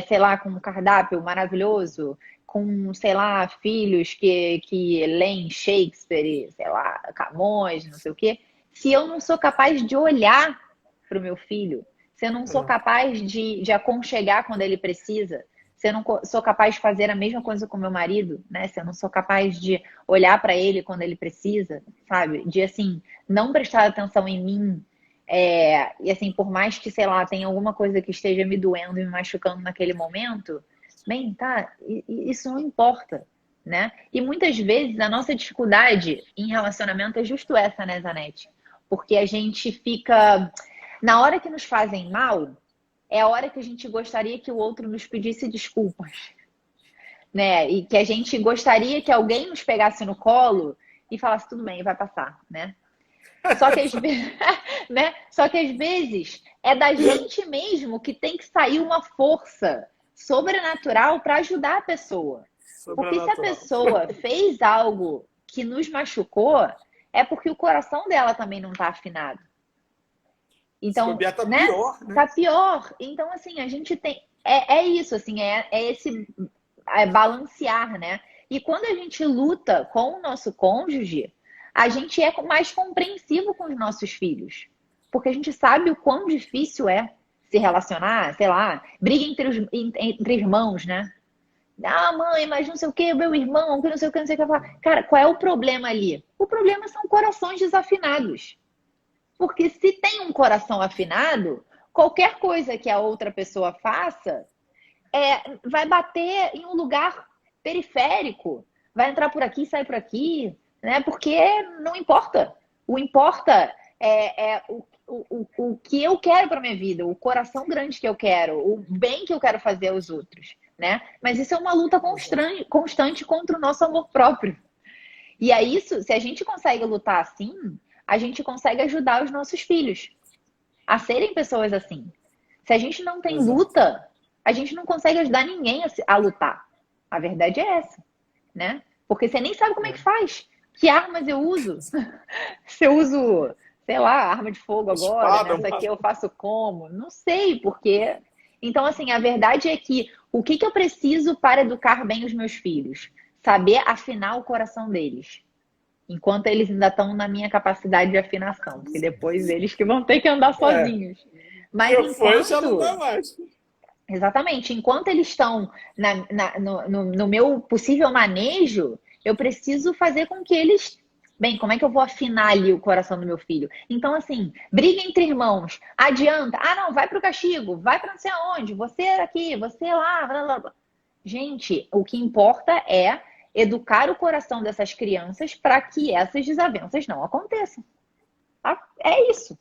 B: sei lá, com um cardápio maravilhoso, com, sei lá, filhos que leem Shakespeare, sei lá, Camões, não sei o quê, se eu não sou capaz de olhar para o meu filho, Se eu não sou capaz de aconchegar quando ele precisa, se eu não sou capaz de fazer a mesma coisa com meu marido, né? Se eu não sou capaz de olhar para ele quando ele precisa, sabe? De, assim, não prestar atenção em mim. E, assim, por mais que, sei lá, tenha alguma coisa que esteja me doendo e me machucando naquele momento, bem, tá, isso não importa, né? E muitas vezes a nossa dificuldade em relacionamento é justo essa, né, Zanetti? Porque a gente fica... Na hora que nos fazem mal, é a hora que a gente gostaria que o outro nos pedisse desculpas, né? E que a gente gostaria que alguém nos pegasse no colo e falasse, tudo bem, vai passar, né? Só que, né? Só que às vezes é da gente mesmo que tem que sair uma força sobrenatural para ajudar a pessoa. Porque se a pessoa fez algo que nos machucou, é porque o coração dela também não está afinado. Então,
C: tá
B: né?
C: pior, né?
B: Tá pior. Então, assim, a gente tem... É isso, assim, esse balancear, né? E quando a gente luta com o nosso cônjuge, a gente é mais compreensivo com os nossos filhos. Porque a gente sabe o quão difícil é se relacionar, sei lá, briga entre irmãos, né? Ah, mãe, mas não sei o que, meu irmão, que não sei o que, não sei o que. Cara, qual é o problema ali? O problema são corações desafinados. Porque se tem um coração afinado, qualquer coisa que a outra pessoa faça vai bater em um lugar periférico. Vai entrar por aqui, sai por aqui, né? Porque não importa. O importa o que eu quero para minha vida, o coração grande que eu quero, o bem que eu quero fazer aos outros, né? Mas isso é uma luta constante contra o nosso amor próprio. E é isso, se a gente consegue lutar assim, a gente consegue ajudar os nossos filhos a serem pessoas assim. Se a gente não tem luta, a gente não consegue ajudar ninguém a lutar. A verdade é essa, né? Porque você nem sabe como é que faz. Que armas eu uso? Se eu uso, sei lá, arma de fogo agora, nessa aqui eu faço como? Não sei, porque... Então, assim, a verdade é que o que eu preciso para educar bem os meus filhos? Saber afinar o coração deles. Enquanto eles ainda estão na minha capacidade de afinação. Porque depois eles que vão ter que andar sozinhos. Mas enquanto...
C: já não dá mais.
B: Exatamente. Enquanto eles estão no meu possível manejo, eu preciso fazer com que eles... Bem, como é que eu vou afinar ali o coração do meu filho? Então, assim, briga entre irmãos. Adianta. Ah, não, vai pro castigo. Vai pra não sei aonde. Você aqui, você lá. Blá, blá, blá. Gente, o que importa é educar o coração dessas crianças para que essas desavenças não aconteçam. Tá? É isso.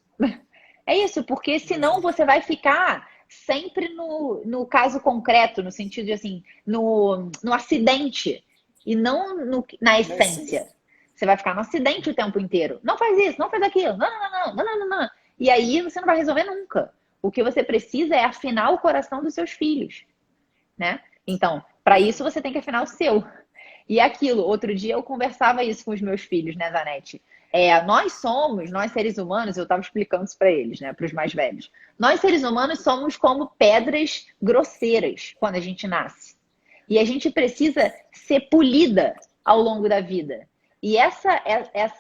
B: É isso, porque senão você vai ficar sempre no caso concreto, no sentido de assim, no acidente e não na essência. Você vai ficar no acidente o tempo inteiro. Não faz isso, não faz aquilo. Não. E aí você não vai resolver nunca. O que você precisa é afinar o coração dos seus filhos, né? Então, para isso você tem que afinar o seu. E aquilo, outro dia eu conversava isso com os meus filhos, né, Zanetti? Nós seres humanos, eu estava explicando isso para eles, né, para os mais velhos. Nós, seres humanos, somos como pedras grosseiras quando a gente nasce. E a gente precisa ser polida ao longo da vida. E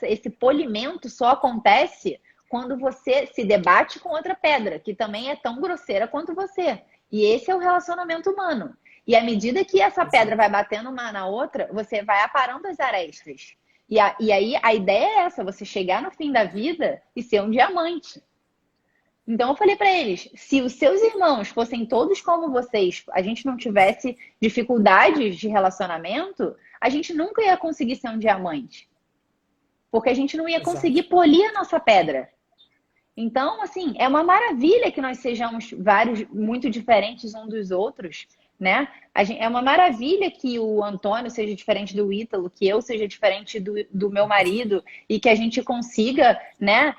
B: esse polimento só acontece quando você se debate com outra pedra, que também é tão grosseira quanto você. E esse é o relacionamento humano. E à medida que essa pedra vai batendo uma na outra, você vai aparando as arestas. E aí a ideia é essa, você chegar no fim da vida e ser um diamante. Então eu falei para eles, se os seus irmãos fossem todos como vocês, a gente não tivesse dificuldades de relacionamento, a gente nunca ia conseguir ser um diamante. Porque a gente não ia conseguir polir a nossa pedra. Então, assim, é uma maravilha que nós sejamos muito diferentes uns dos outros, né? É uma maravilha que o Antônio seja diferente do Ítalo, que eu seja diferente do meu marido e que a gente consiga, né,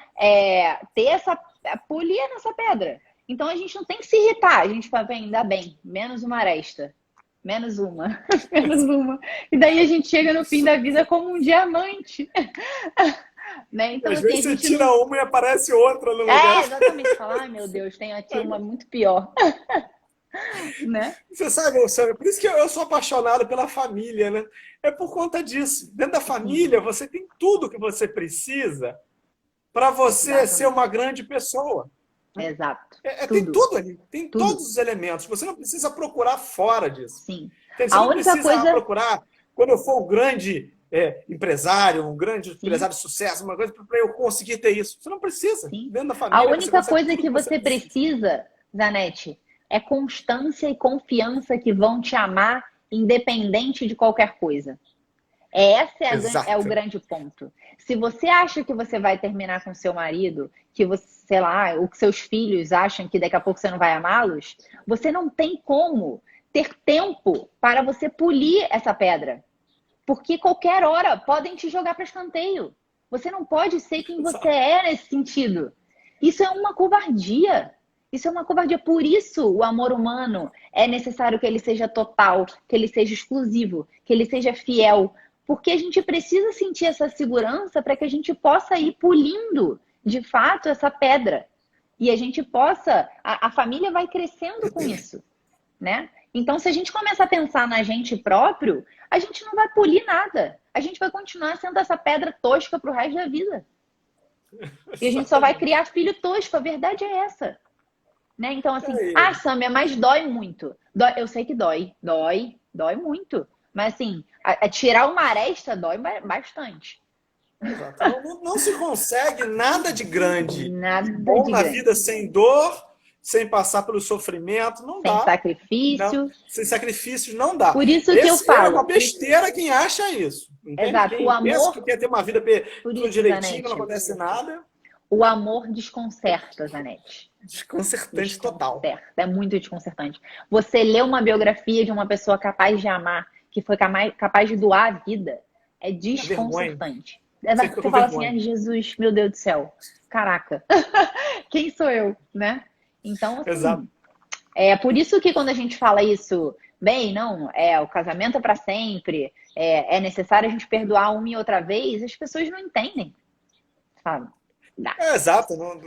B: polir a nossa pedra. Então a gente não tem que se irritar, a gente fala, bem, ainda bem, menos uma aresta, menos uma, menos uma. E daí a gente chega no fim da vida como um diamante. Né? Então,
C: às vezes você tira uma e aparece outra no lugar.
B: Exatamente. Fala, ai meu Deus, tem aqui uma muito pior. Né?
C: Você sabe, Sandra, por isso que eu sou apaixonado pela família, né? É por conta disso. Dentro da família, você tem tudo que você precisa para você ser uma grande pessoa.
B: Exato.
C: Tem
B: Tudo.
C: tudo ali, tem
B: Tudo.
C: todos os elementos. Você não precisa procurar fora disso.
B: Sim.
C: Você
B: A
C: não
B: única
C: precisa
B: coisa.
C: procurar, quando eu for um grande empresário, um grande empresário de sucesso, uma coisa para eu conseguir ter isso. Você não precisa.
B: Sim.
C: Dentro da
B: A
C: família, você
B: única
C: consegue
B: coisa
C: tudo
B: que você precisa, Zanetti, é constância e confiança que vão te amar independente de qualquer coisa. Esse é o grande ponto. Se você acha que você vai terminar com seu marido, que você, sei lá, ou que seus filhos acham que daqui a pouco você não vai amá-los, você não tem como ter tempo para você polir essa pedra. Porque qualquer hora podem te jogar para escanteio. Você não pode ser quem você é nesse sentido. Isso é uma covardia. Isso é uma covardia. Por isso, o amor humano é necessário que ele seja total, que ele seja exclusivo, que ele seja fiel. Porque a gente precisa sentir essa segurança para que a gente possa ir polindo, de fato, essa pedra. E a gente possa... A família vai crescendo com isso, né? Então, se a gente começar a pensar na gente próprio, a gente não vai polir nada. A gente vai continuar sendo essa pedra tosca pro resto da vida. E a gente só vai criar filho tosco. A verdade é essa. Né? Então, assim, Samia, mas dói muito. Eu sei que dói. Dói muito. Mas, assim, tirar uma aresta dói bastante.
C: Não se consegue nada de grande.
B: Nada
C: bom
B: de
C: na
B: grande.
C: vida sem dor, sem passar pelo sofrimento, não dá.
B: Sem sacrifício.
C: Não, sem sacrifícios não dá.
B: Por isso que eu falo.
C: É uma besteira quem acha isso. Entende?
B: Exato.
C: Quem
B: o amor
C: pensa que quer ter uma vida tudo direitinho,
B: Zanetti,
C: que não acontece nada.
B: O amor desconcerta, Zanetti.
C: Desconcertante total.
B: É muito desconcertante. Você lê uma biografia de uma pessoa capaz de amar, que foi capaz de doar a vida, é desconcertante. Você fala assim, ai, Jesus, meu Deus do céu. Caraca, quem sou eu, né? Então, assim,
C: exato.
B: É por isso que quando a gente fala isso, bem, não, o casamento é para sempre, é necessário a gente perdoar uma e outra vez, as pessoas não entendem, sabe?
C: Exato, não,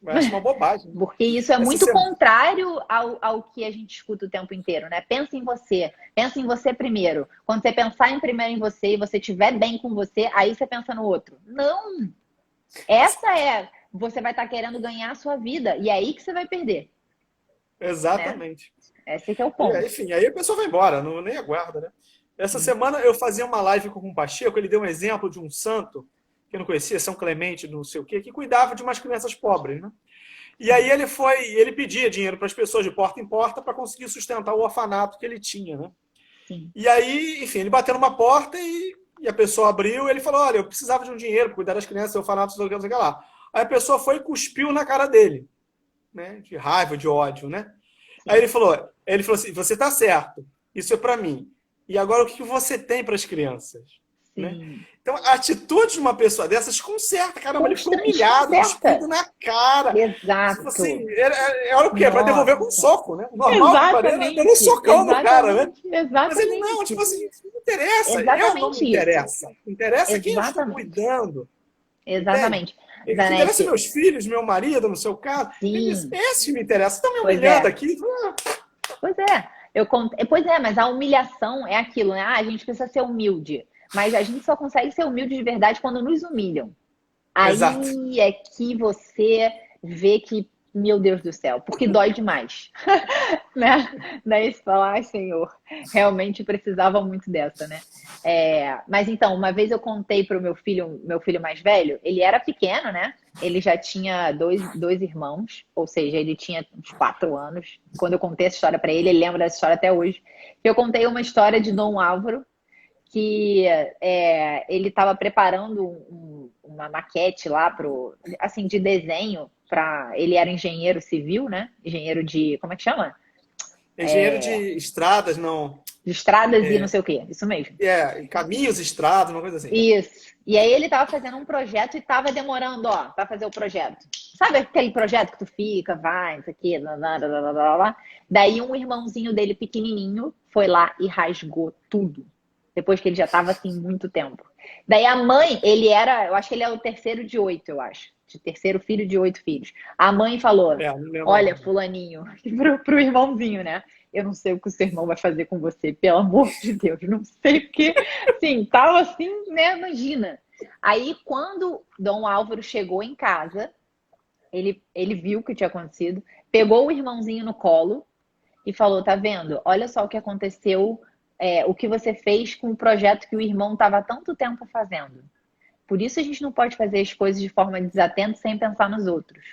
C: acho uma bobagem.
B: Porque isso é muito contrário ao que a gente escuta o tempo inteiro, né? Pensa em você primeiro. Quando você pensar primeiro em você e você estiver bem com você, aí você pensa no outro. Não! Você vai estar querendo ganhar a sua vida, e é aí que você vai perder.
C: Exatamente.
B: Né? Esse que é o ponto.
C: Enfim, aí a pessoa vai embora, nem aguarda, né? Essa semana eu fazia uma live com o Pacheco, ele deu um exemplo de um santo, que eu não conhecia, São Clemente, não sei o quê, que cuidava de umas crianças pobres, né? E aí ele pedia dinheiro para as pessoas de porta em porta para conseguir sustentar o orfanato que ele tinha, né?
B: Sim.
C: E aí, enfim, ele bateu numa porta e a pessoa abriu e ele falou, olha, eu precisava de um dinheiro para cuidar das crianças do orfanato, não sei o que lá. Aí a pessoa foi e cuspiu na cara dele, né? De raiva, de ódio, né? Sim. Aí ele falou assim, você está certo, isso é para mim. E agora o que você tem para as crianças? Né? Então, a atitude de uma pessoa dessa desconcerta. Caramba, ele ficou humilhado, cuspido na cara.
B: Exato.
C: Tipo assim, era o quê? Para devolver com um soco, né? Normal, dando um socão no cara, né?
B: Exatamente.
C: Mas ele não, tipo assim, não interessa. Eu não me interessa. Interessa quem eu estou cuidando.
B: Exatamente.
C: Interessa meus filhos, meu marido, no seu caso. Esse me interessa. Estão me humilhando aqui.
B: Pois é. Mas a humilhação é aquilo, né? A gente precisa ser humilde. Mas a gente só consegue ser humilde de verdade quando nos humilham. Aí é que você vê que, meu Deus do céu, porque dói demais. Né? Daí você fala, ai, Senhor, realmente precisava muito dessa, né? Mas então, uma vez eu contei para o meu filho mais velho, ele era pequeno, né? Ele já tinha dois irmãos, ou seja, ele tinha uns 4 anos. Quando eu contei essa história para ele, ele lembra dessa história até hoje. Eu contei uma história de Dom Álvaro, que ele estava preparando uma maquete lá assim, de desenho para ele era engenheiro civil, né? Engenheiro de como é que chama?
C: Engenheiro de estradas, não?
B: De estradas e não sei o quê, isso mesmo.
C: Caminhos, estradas, uma coisa assim.
B: Isso. E aí ele estava fazendo um projeto e estava demorando, para fazer o projeto. Sabe aquele projeto que tu fica, vai, isso aqui, lá. Daí um irmãozinho dele pequenininho foi lá e rasgou tudo. Depois que ele já estava assim muito tempo. Daí a mãe, eu acho que ele é o terceiro de 8, eu acho. De terceiro filho de 8 filhos. A mãe falou, olha, fulaninho, pro irmãozinho, né? Eu não sei o que o seu irmão vai fazer com você, pelo amor de Deus, não sei o que. Assim, tava assim, né? Imagina. Aí, quando Dom Álvaro chegou em casa, Ele viu o que tinha acontecido, pegou o irmãozinho no colo e falou: tá vendo? Olha só o que aconteceu, o que você fez com o projeto que o irmão estava há tanto tempo fazendo. Por isso a gente não pode fazer as coisas de forma desatenta sem pensar nos outros.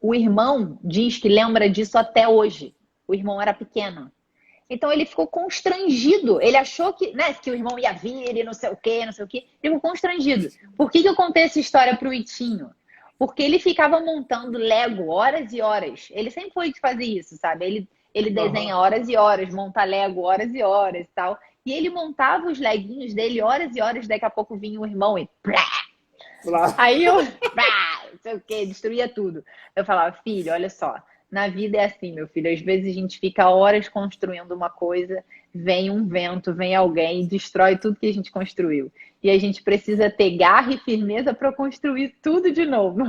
B: O irmão diz que lembra disso até hoje. O irmão era pequeno. Então ele ficou constrangido. Ele achou que, né, que o irmão ia vir e não sei o quê, não sei o quê. Ele ficou constrangido. Por que eu contei essa história pro Itinho? Porque ele ficava montando Lego horas e horas. Ele sempre foi de fazer isso, sabe? Ele desenha horas e horas, monta Lego horas e horas e tal. E ele montava os leguinhos dele horas e horas, daqui a pouco vinha o irmão e... Aí eu... não sei o quê, destruía tudo. Eu falava: filho, olha só. Na vida é assim, meu filho. Às vezes a gente fica horas construindo uma coisa, vem um vento, vem alguém e destrói tudo que a gente construiu. E a gente precisa ter garra e firmeza para construir tudo de novo,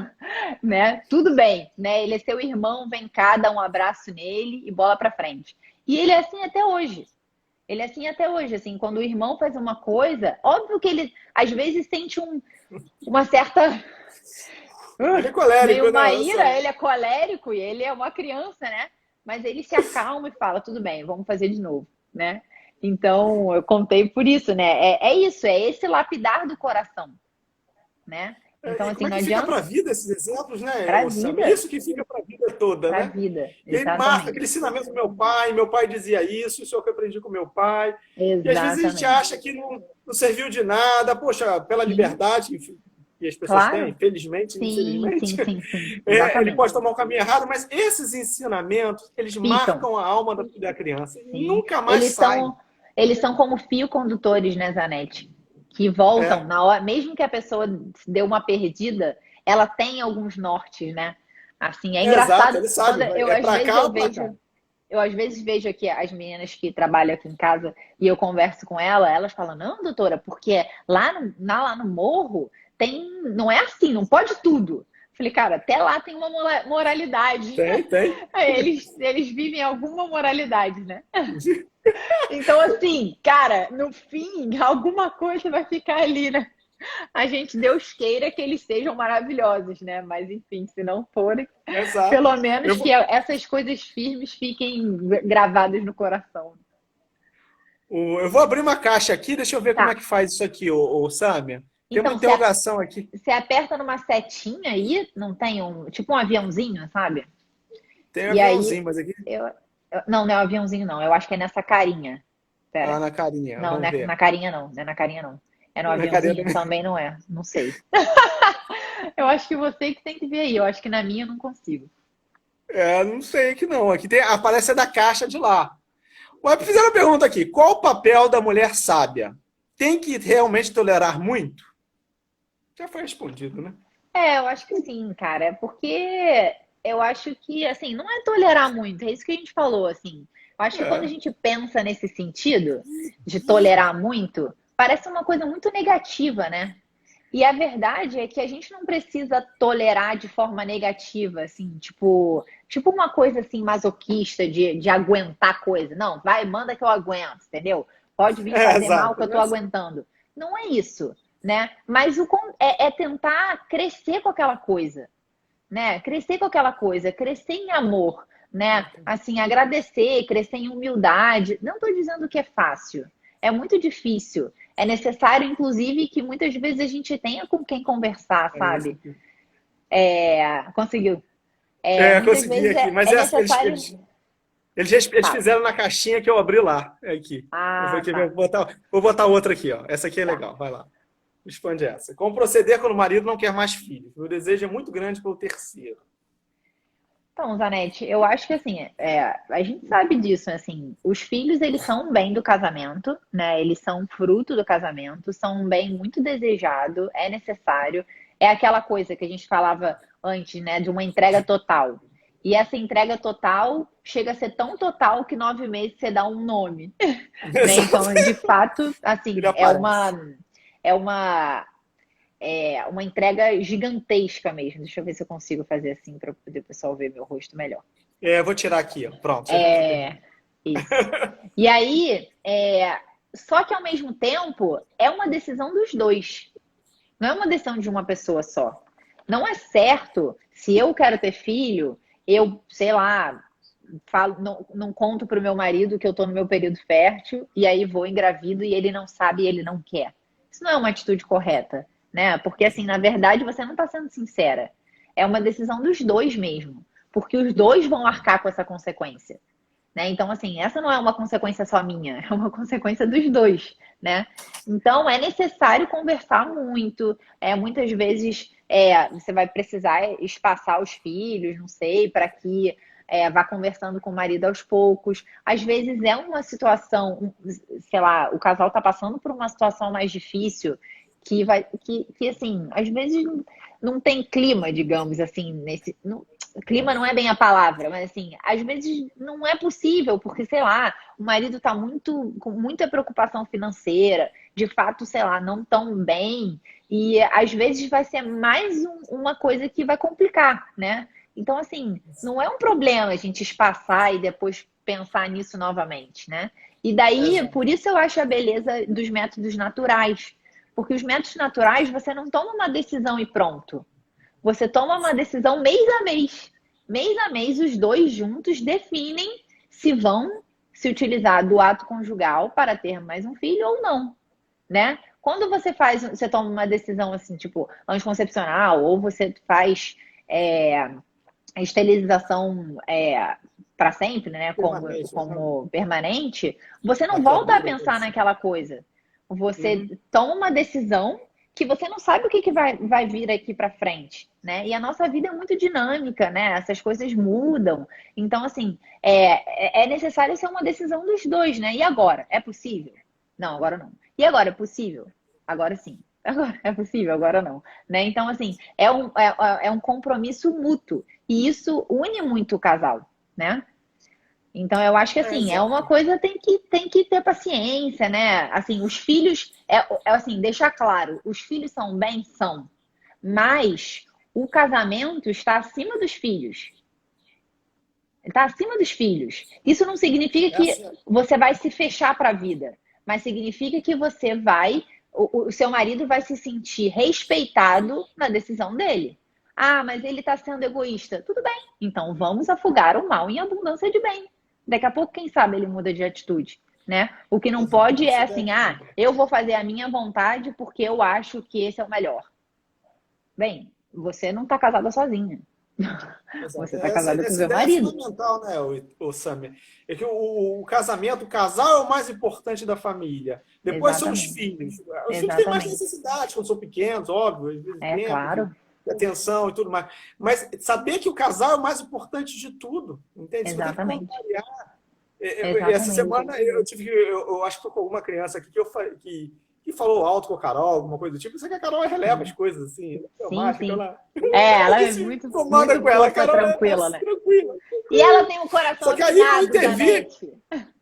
B: né? Tudo bem, né? Ele é seu irmão, vem cá, dá um abraço nele e bola para frente. E ele é assim até hoje. Ele é assim até hoje, assim, quando o irmão faz uma coisa, óbvio que ele às vezes sente uma certa...
C: Ele é colérico,
B: meio uma
C: né?
B: ira, ele é colérico e ele é uma criança, né? Mas ele se acalma e fala: tudo bem, vamos fazer de novo, né? Então, eu contei por isso, né? É isso, é esse lapidar do coração, né? Então,
C: E
B: assim,
C: como é
B: não
C: que fica para a
B: adianta...
C: vida esses exemplos, né,
B: Pra
C: Sam?
B: vida,
C: Isso que fica para a vida toda,
B: pra
C: né?
B: vida,
C: E aí marca aquele
B: exatamente.
C: ensinamento do meu pai dizia isso é o que eu aprendi com meu pai. E às vezes a gente
B: Exatamente.
C: acha que não serviu de nada, poxa, pela
B: Sim,
C: liberdade que as pessoas têm,
B: claro.
C: felizmente,
B: Sim,
C: infelizmente,
B: sim, sim, sim.
C: ele pode
B: Exatamente.
C: tomar um caminho errado, mas esses ensinamentos, eles
B: Ficam.
C: marcam a alma da criança e
B: Sim.
C: nunca mais
B: Eles
C: saem.
B: são, eles são como fio condutores, né, Zanetti? Que voltam
C: É,
B: na hora, mesmo que a pessoa dê uma perdida, ela tem alguns nortes, né? Assim, é
C: exato,
B: engraçado
C: ele
B: quando
C: sabe,
B: eu
C: é
B: às
C: para
B: vezes
C: cá
B: eu
C: ou para cá.
B: vejo, eu às vezes vejo aqui as meninas que trabalham aqui em casa e eu converso com elas falam: não, doutora, porque lá no morro tem, não é assim, não pode tudo. Falei: cara, até lá tem uma moralidade.
C: Tem.
B: Eles vivem alguma moralidade, né? Então, assim, cara, no fim, alguma coisa vai ficar ali, né? A gente, Deus queira que eles sejam maravilhosos, né? Mas, enfim, se não forem,
C: Exato.
B: pelo
C: Eu
B: menos que
C: vou,
B: essas coisas firmes fiquem gravadas no coração.
C: eu vou abrir uma caixa aqui, deixa eu ver como é
B: Tá.
C: que faz isso aqui, ô Sâmia. Tem uma
B: Então,
C: interrogação aqui.
B: você aperta numa setinha aí, não tem tipo um aviãozinho, sabe?
C: Tem um
B: E aí,
C: aviãozinho, mas aqui.
B: não, não é um aviãozinho, não. Eu acho que é nessa carinha.
C: Ah,
B: Pera.
C: na carinha,
B: Não,
C: vamos
B: na
C: ver.
B: carinha não. Não é na carinha, não. É no
C: Na carinha
B: aviãozinho?
C: também.
B: Também não é. Não sei. Eu acho que você que tem que ver aí. Eu acho que na minha eu não consigo.
C: É, não sei aqui não. Aqui tem, aparece a da caixa de lá. Mas fizeram uma pergunta aqui: qual o papel da mulher sábia? Tem que realmente tolerar muito? Já foi respondido, né?
B: Eu acho que sim, cara. Porque eu acho que, assim, não é tolerar muito. É isso que a gente falou, assim. Eu acho que quando a
C: É,
B: gente pensa nesse sentido de tolerar muito, parece uma coisa muito negativa, né? E a verdade é que a gente não precisa tolerar de forma negativa, assim, tipo uma coisa assim masoquista de aguentar coisa. Não, vai, manda que eu aguento, entendeu? Pode vir fazer mal que
C: exato.
B: eu tô aguentando. Não é isso, né? Mas é tentar crescer com aquela coisa, né? Crescer com aquela coisa, crescer em amor, né? Assim, agradecer, crescer em humildade. Não estou dizendo que é fácil, é muito difícil. É necessário, inclusive, que muitas vezes a gente tenha com quem conversar,
C: É isso
B: sabe?
C: aqui.
B: Conseguiu. Muitas
C: Consegui
B: vezes
C: aqui. Mas
B: é
C: eles,
B: necessário.
C: eles, eles
B: Fala.
C: fizeram na caixinha que eu abri lá. É aqui. Eu vou,
B: Ah,
C: aqui,
B: tá,
C: vou botar outra aqui, ó. Essa aqui é
B: tá.
C: legal. Vai lá. Expande essa. Como proceder quando o marido não quer mais filhos? Meu desejo é muito grande pelo terceiro.
B: Então, Zanetti, eu acho que assim, a gente sabe disso, assim, os filhos, eles são um bem do casamento, né? Eles são fruto do casamento, são um bem muito desejado, é necessário. É aquela coisa que a gente falava antes, né? De uma entrega total. E essa entrega total chega a ser tão total que 9 meses você dá um nome, né?
C: Exato.
B: Então, de fato,
C: Ele
B: assim,
C: aparece.
B: é uma entrega gigantesca mesmo. Deixa eu ver se eu consigo fazer assim para poder o pessoal ver meu rosto melhor.
C: Eu vou tirar aqui, ó. Pronto, já fica.
B: É, isso. E aí, só que ao mesmo tempo, é uma decisão dos dois. Não é uma decisão de uma pessoa só. Não é certo, se eu quero ter filho, eu, sei lá, falo, não conto pro meu marido que eu tô no meu período fértil e aí vou engravido e ele não sabe e ele não quer. Isso não é uma atitude correta, né? Porque, assim, na verdade, você não está sendo sincera. É uma decisão dos dois mesmo. Porque os dois vão arcar com essa consequência. Né? Então, assim, essa não é uma consequência só minha, é uma consequência dos dois, né? Então, é necessário conversar muito. Muitas vezes você vai precisar espaçar os filhos, não sei, para que vá conversando com o marido aos poucos. Às vezes é uma situação, sei lá, o casal está passando por uma situação mais difícil que assim, às vezes não tem clima, digamos assim, clima não é bem a palavra, mas assim, às vezes não é possível, porque, sei lá, o marido está com muita preocupação financeira, de fato, sei lá, não tão bem, e às vezes vai ser mais uma coisa que vai complicar, né? Então, assim, não é um problema a gente espaçar e depois pensar nisso novamente, né? E daí, por isso eu acho a beleza dos métodos naturais. Porque os métodos naturais, você não toma uma decisão e pronto. Você toma uma decisão mês a mês. Mês a mês, os dois juntos definem se vão se utilizar do ato conjugal para ter mais um filho ou não, né? Quando você toma uma decisão assim, tipo, anticoncepcional, ou você faz a esterilização para sempre, né? Como permanente, você não volta a pensar naquela coisa. Você toma uma decisão que você não sabe o que vai vir aqui para frente, né? E a nossa vida é muito dinâmica, né? Essas coisas mudam. Então, assim, é necessário ser uma decisão dos dois, né? E agora? É possível? Não, agora não. E agora? É possível? Agora sim. Agora é possível, agora não. Né? Então, assim, é um compromisso mútuo. E isso une muito o casal, né? Então, eu acho que, assim, é uma coisa tem que ter paciência, né? Assim, os filhos, assim, deixar claro, os filhos são bem? São. Mas o casamento está acima dos filhos. Está acima dos filhos. Isso não significa que você vai se fechar para a vida, mas significa que você o seu marido vai se sentir respeitado na decisão dele. Ah, mas ele está sendo egoísta. Tudo bem. Então, vamos afogar o mal em abundância de bem. Daqui a pouco, quem sabe, ele muda de atitude, né? O que não pode é assim, eu vou fazer a minha vontade porque eu acho que esse é o melhor. Bem, você não está casada sozinha. Você está casada com o seu marido.
C: É fundamental, né, o Samir? É que o casamento, o casal é o mais importante da família. Depois são os filhos. Os filhos têm mais necessidades quando são pequenos, óbvio. Às vezes tempo,
B: claro.
C: Atenção e tudo mais. Mas saber que o casal é o mais importante de tudo, entende?
B: Exatamente.
C: Essa semana eu acho que foi com alguma criança aqui que falou alto com a Carol, alguma coisa do tipo. Isso que a Carol releva as coisas assim.
B: Sim. Ela é muito
C: tomada com ela. A Carol
B: tranquila, né?
C: Tranquila.
B: E ela tem um coração afinado,
C: Janete.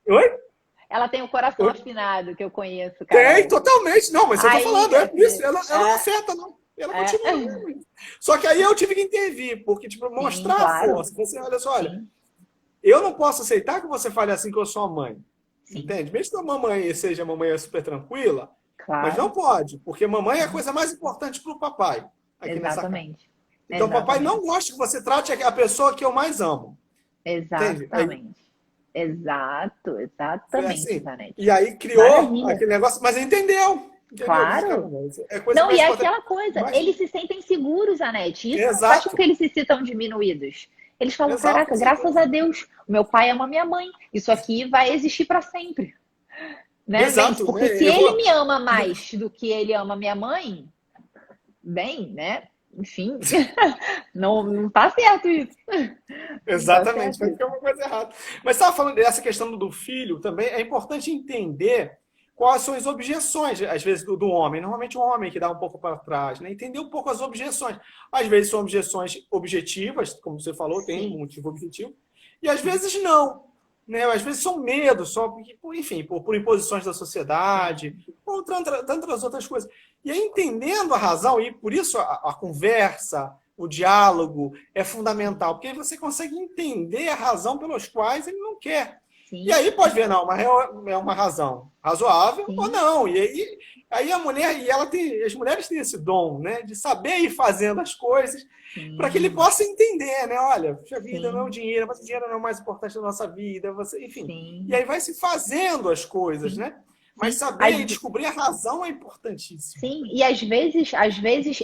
C: Oi?
B: Ela tem um coração afinado, que eu conheço, Carol.
C: Tem, totalmente. Não, mas você tá falando, isso. Ela não afeta, não. Ela continua. Só que aí eu tive que intervir, porque, tipo, mostrar a força. Você, olha só, eu não posso aceitar que você fale assim que eu sou a mãe. Sim. Entende? Mesmo que a mamãe seja a mamãe super tranquila, mas não pode, porque mamãe é a coisa mais importante para o papai. Aqui
B: Exatamente.
C: Então, papai não gosta que você trate a pessoa que eu mais amo.
B: Exatamente. Exatamente,
C: assim. E aí criou aquele negócio, mas entendeu.
B: Claro. Não, e é aquela coisa, eles se sentem seguros, Anete. Isso faz com que eles se sintam diminuídos. Eles falam, caraca, graças a Deus, o meu pai ama minha mãe. Isso aqui vai existir para sempre. Né?
C: Exato.
B: Porque se ele me ama mais do que ele ama minha mãe, bem, né? Enfim, não tá certo isso.
C: Exatamente, vai ficar uma coisa errada. Mas estava falando dessa questão do filho também, é importante entender quais são as objeções, às vezes, do homem. Normalmente o homem que dá um pouco para trás, né? Entender um pouco as objeções. Às vezes são objeções objetivas, como você falou, tem um motivo objetivo, e às vezes não. Né? Às vezes são medos, enfim, por imposições da sociedade, ou tantas outras coisas. E aí, entendendo a razão, e por isso a conversa, o diálogo é fundamental, porque aí você consegue entender a razão pelas quais ele não quer.
B: Sim,
C: E aí pode ver, não, é uma razão razoável ou
B: sim,
C: não. E aí a mulher, as mulheres têm esse dom, né, de saber ir fazendo as coisas para que ele
B: sim,
C: possa entender, né? Olha, puxa vida, não é o
B: sim,
C: dinheiro, mas o dinheiro não é o mais importante da nossa vida, enfim. E
B: sim,
C: aí vai se fazendo as coisas,
B: sim,
C: né? Mas
B: sim.
C: saber e descobrir a razão é importantíssimo.
B: Sim, e às vezes,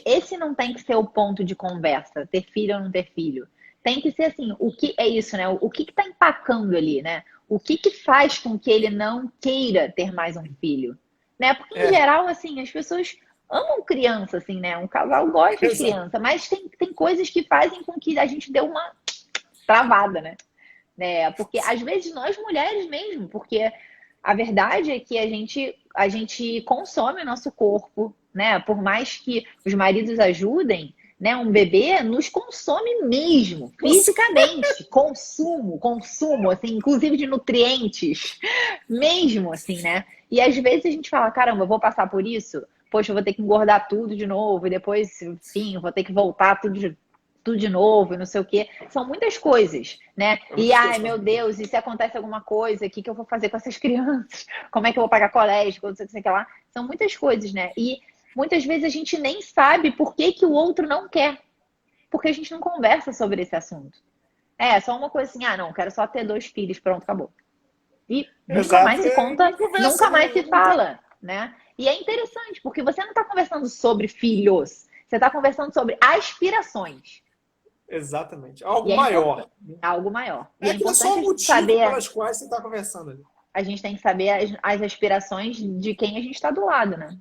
B: esse não tem que ser o ponto de conversa, ter filho ou não ter filho. Tem que ser assim, o que é isso, né? O que está empacando ali, né? O que faz com que ele não queira ter mais um filho, né? Porque em
C: É,
B: geral, assim, as pessoas amam criança, assim, né? Um casal gosta de
C: exato.
B: criança, mas tem coisas que fazem com que a gente dê uma travada, né? Porque às vezes nós mulheres mesmo, porque a verdade é que a gente consome o nosso corpo, né? Por mais que os maridos ajudem, né? Um bebê nos consome mesmo, fisicamente, consumo, assim, inclusive de nutrientes, mesmo assim, né? E às vezes a gente fala, caramba, eu vou passar por isso? Poxa, eu vou ter que engordar tudo de novo, e depois, enfim, eu vou ter que voltar tudo de novo, e não sei o quê. São muitas coisas, né?
C: É
B: E,
C: muitas
B: ai,
C: coisas
B: meu
C: fazendo.
B: Deus, e se acontece alguma coisa, o que eu vou fazer com essas crianças? Como é que eu vou pagar colégio? Não sei o que lá. São muitas coisas, né? E muitas vezes a gente nem sabe por que que o outro não quer, porque a gente não conversa sobre esse assunto. É só uma coisa assim, não, quero só ter 2 filhos, pronto, acabou. E nunca
C: Exato.
B: mais se conta,
C: Não conversa,
B: nunca mais se
C: não tem.
B: fala, né? E é interessante, porque você não está conversando sobre filhos, você está conversando sobre aspirações.
C: Exatamente.
B: E
C: Algo
B: é importante,
C: maior.
B: algo maior. E
C: É
B: é
C: que é só
B: importante
C: o
B: a gente
C: motivo
B: saber,
C: pelas quais você está conversando ali.
B: a gente tem que saber as aspirações de quem a gente está do lado, né?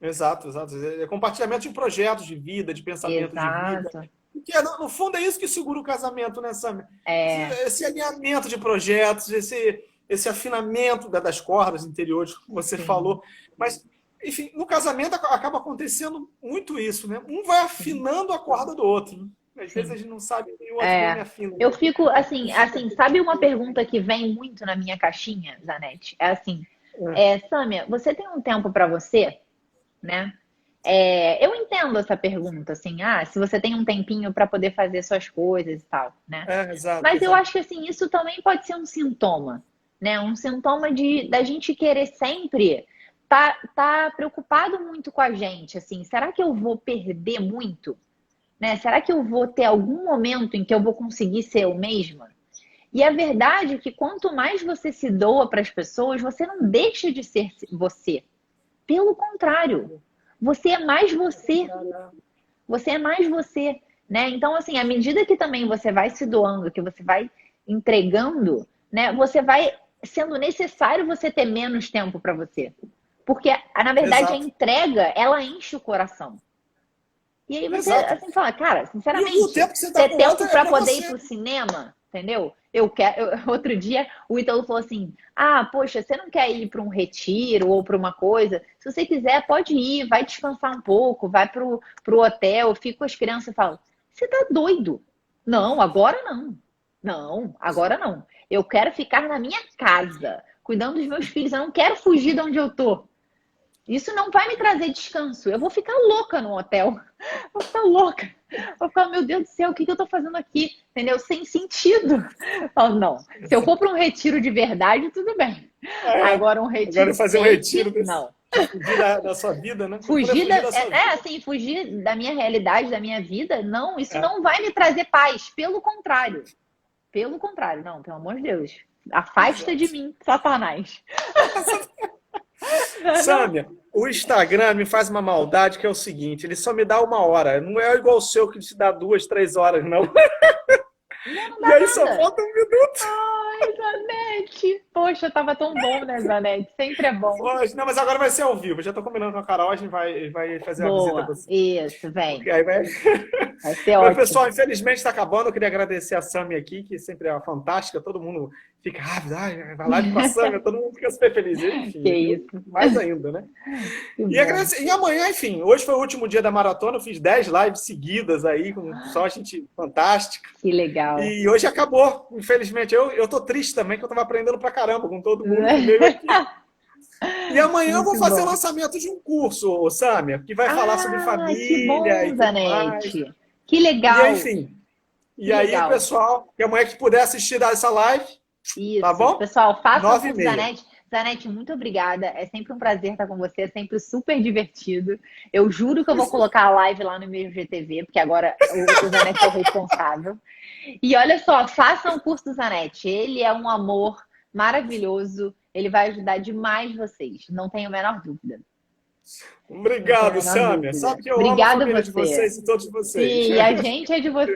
C: Exato, exato. É compartilhamento de projetos de vida, de pensamento de vida.
B: Exato.
C: Porque, no fundo, é isso que segura o casamento, né, Sam?
B: É,
C: Esse alinhamento de projetos, esse afinamento das cordas interiores, como você
B: sim,
C: falou. Mas, enfim, no casamento acaba acontecendo muito isso, né? Um vai
B: sim,
C: afinando a corda do outro, né? Às vezes a
B: sim.
C: gente não sabe e o outro vem e me
B: É,
C: afina.
B: eu fico assim, sabe uma pergunta que vem muito na minha caixinha, Zanetti? É assim, Sâmia, você tem um tempo para você, né? Eu entendo essa pergunta, assim, se você tem um tempinho para poder fazer suas coisas e tal, né?
C: Exato,
B: Mas eu
C: exato.
B: acho que assim, isso também pode ser um sintoma, né? Um sintoma da gente querer sempre tá preocupado muito com a gente, assim, será que eu vou perder muito? Né? Será que eu vou ter algum momento em que eu vou conseguir ser eu mesma? E a verdade é que quanto mais você se doa para as pessoas, você não deixa de ser você. Pelo contrário, você é mais você. Você é mais você, né? Então, assim, à medida que também você vai se doando, que você vai entregando, né? Você vai sendo necessário você ter menos tempo para você. Porque, na verdade, a
C: Exato.
B: entrega, ela enche o coração. E aí você,
C: Exato.
B: assim, fala, cara,
C: E o
B: sinceramente,
C: tempo que você está
B: ter
C: com o outro
B: tempo
C: é
B: para
C: para
B: poder ir
C: você.
B: pro cinema, entendeu? Outro dia o Ítalo falou assim: poxa, você não quer ir para um retiro ou para uma coisa? Se você quiser, pode ir, vai descansar um pouco, vai pro hotel, fica com as crianças e fala: você tá doido? Não, agora não. Não, agora não. Eu quero ficar na minha casa, cuidando dos meus filhos. Eu não quero fugir de onde eu tô. Isso não vai me trazer descanso. Eu vou ficar louca no hotel. Vou ficar louca. Vou ficar, meu Deus do céu, o que eu tô fazendo aqui? Entendeu? Sem sentido. Falo, não. Se eu for para um retiro de verdade, tudo bem.
C: É.
B: Agora, um
C: Agora
B: retiro
C: fazer um retiro
B: fake, não.
C: de fugir da sua vida, né? Procura
B: Fugir
C: fugir da sua vida.
B: assim, fugir da minha realidade, da minha vida, não, isso
C: É.
B: não vai me trazer paz. Pelo contrário. Pelo contrário, não, pelo amor de Deus. Afasta de
C: Exato.
B: mim, Satanás. Não,
C: Sâmia, o Instagram me faz uma maldade que é o seguinte, ele só me dá 1 hora. Não é igual o seu que te dá 2, 3 horas, não.
B: não
C: E
B: dá
C: aí só
B: nada.
C: falta 1 minuto.
B: Ai, Zanetti. Poxa, tava tão bom, né, Zanetti? Sempre é bom.
C: Hoje, não, mas agora vai ser ao vivo. Eu já tô combinando com a Carol, a gente vai fazer uma visita a
B: Boa.
C: você.
B: Isso, vem.
C: Porque aí vai.
B: Vai ser
C: Mas,
B: ótimo.
C: pessoal, infelizmente está acabando. Eu queria agradecer a Sâmia aqui, que sempre é fantástica. Todo mundo fica rápido, vai live com a Sâmia, todo mundo fica super feliz.
B: Que
C: Enfim, eu
B: isso.
C: mais ainda, né?
B: Que
C: E,
B: bom.
C: agradecer, e amanhã, enfim, hoje foi o último dia da maratona. Eu fiz 10 lives seguidas aí, com só gente fantástica.
B: Que legal.
C: E hoje acabou, infelizmente. Eu tô triste também, que eu tava aprendendo pra caramba com todo mundo que veio aqui. E amanhã eu vou
B: Muito
C: fazer o
B: bom.
C: lançamento de um curso, ô, Sâmia, que vai falar sobre
B: Que
C: família e
B: bom,
C: tudo mais.
B: Zanetti. Que
C: E aí,
B: legal.
C: enfim.
B: Que
C: E aí,
B: legal.
C: pessoal, que amanhã que puder assistir essa live,
B: Isso.
C: Tá bom?
B: Pessoal, façam o curso
C: 9h30.
B: Zanetti. Zanetti, muito obrigada. É sempre um prazer estar com você, é sempre super divertido. Eu juro que eu vou colocar a live lá no meu GTV, porque agora o Zanetti é o responsável. E olha só, façam o curso do Zanetti. Ele é um amor maravilhoso. Ele vai ajudar demais vocês. Não tenho a menor dúvida. Não tenho a
C: Obrigado,
B: menor
C: Sâmia.
B: dúvida.
C: Sabe que eu amo a
B: Obrigada
C: família de
B: você.
C: vocês e todos vocês.
B: Sim, a gente é de você.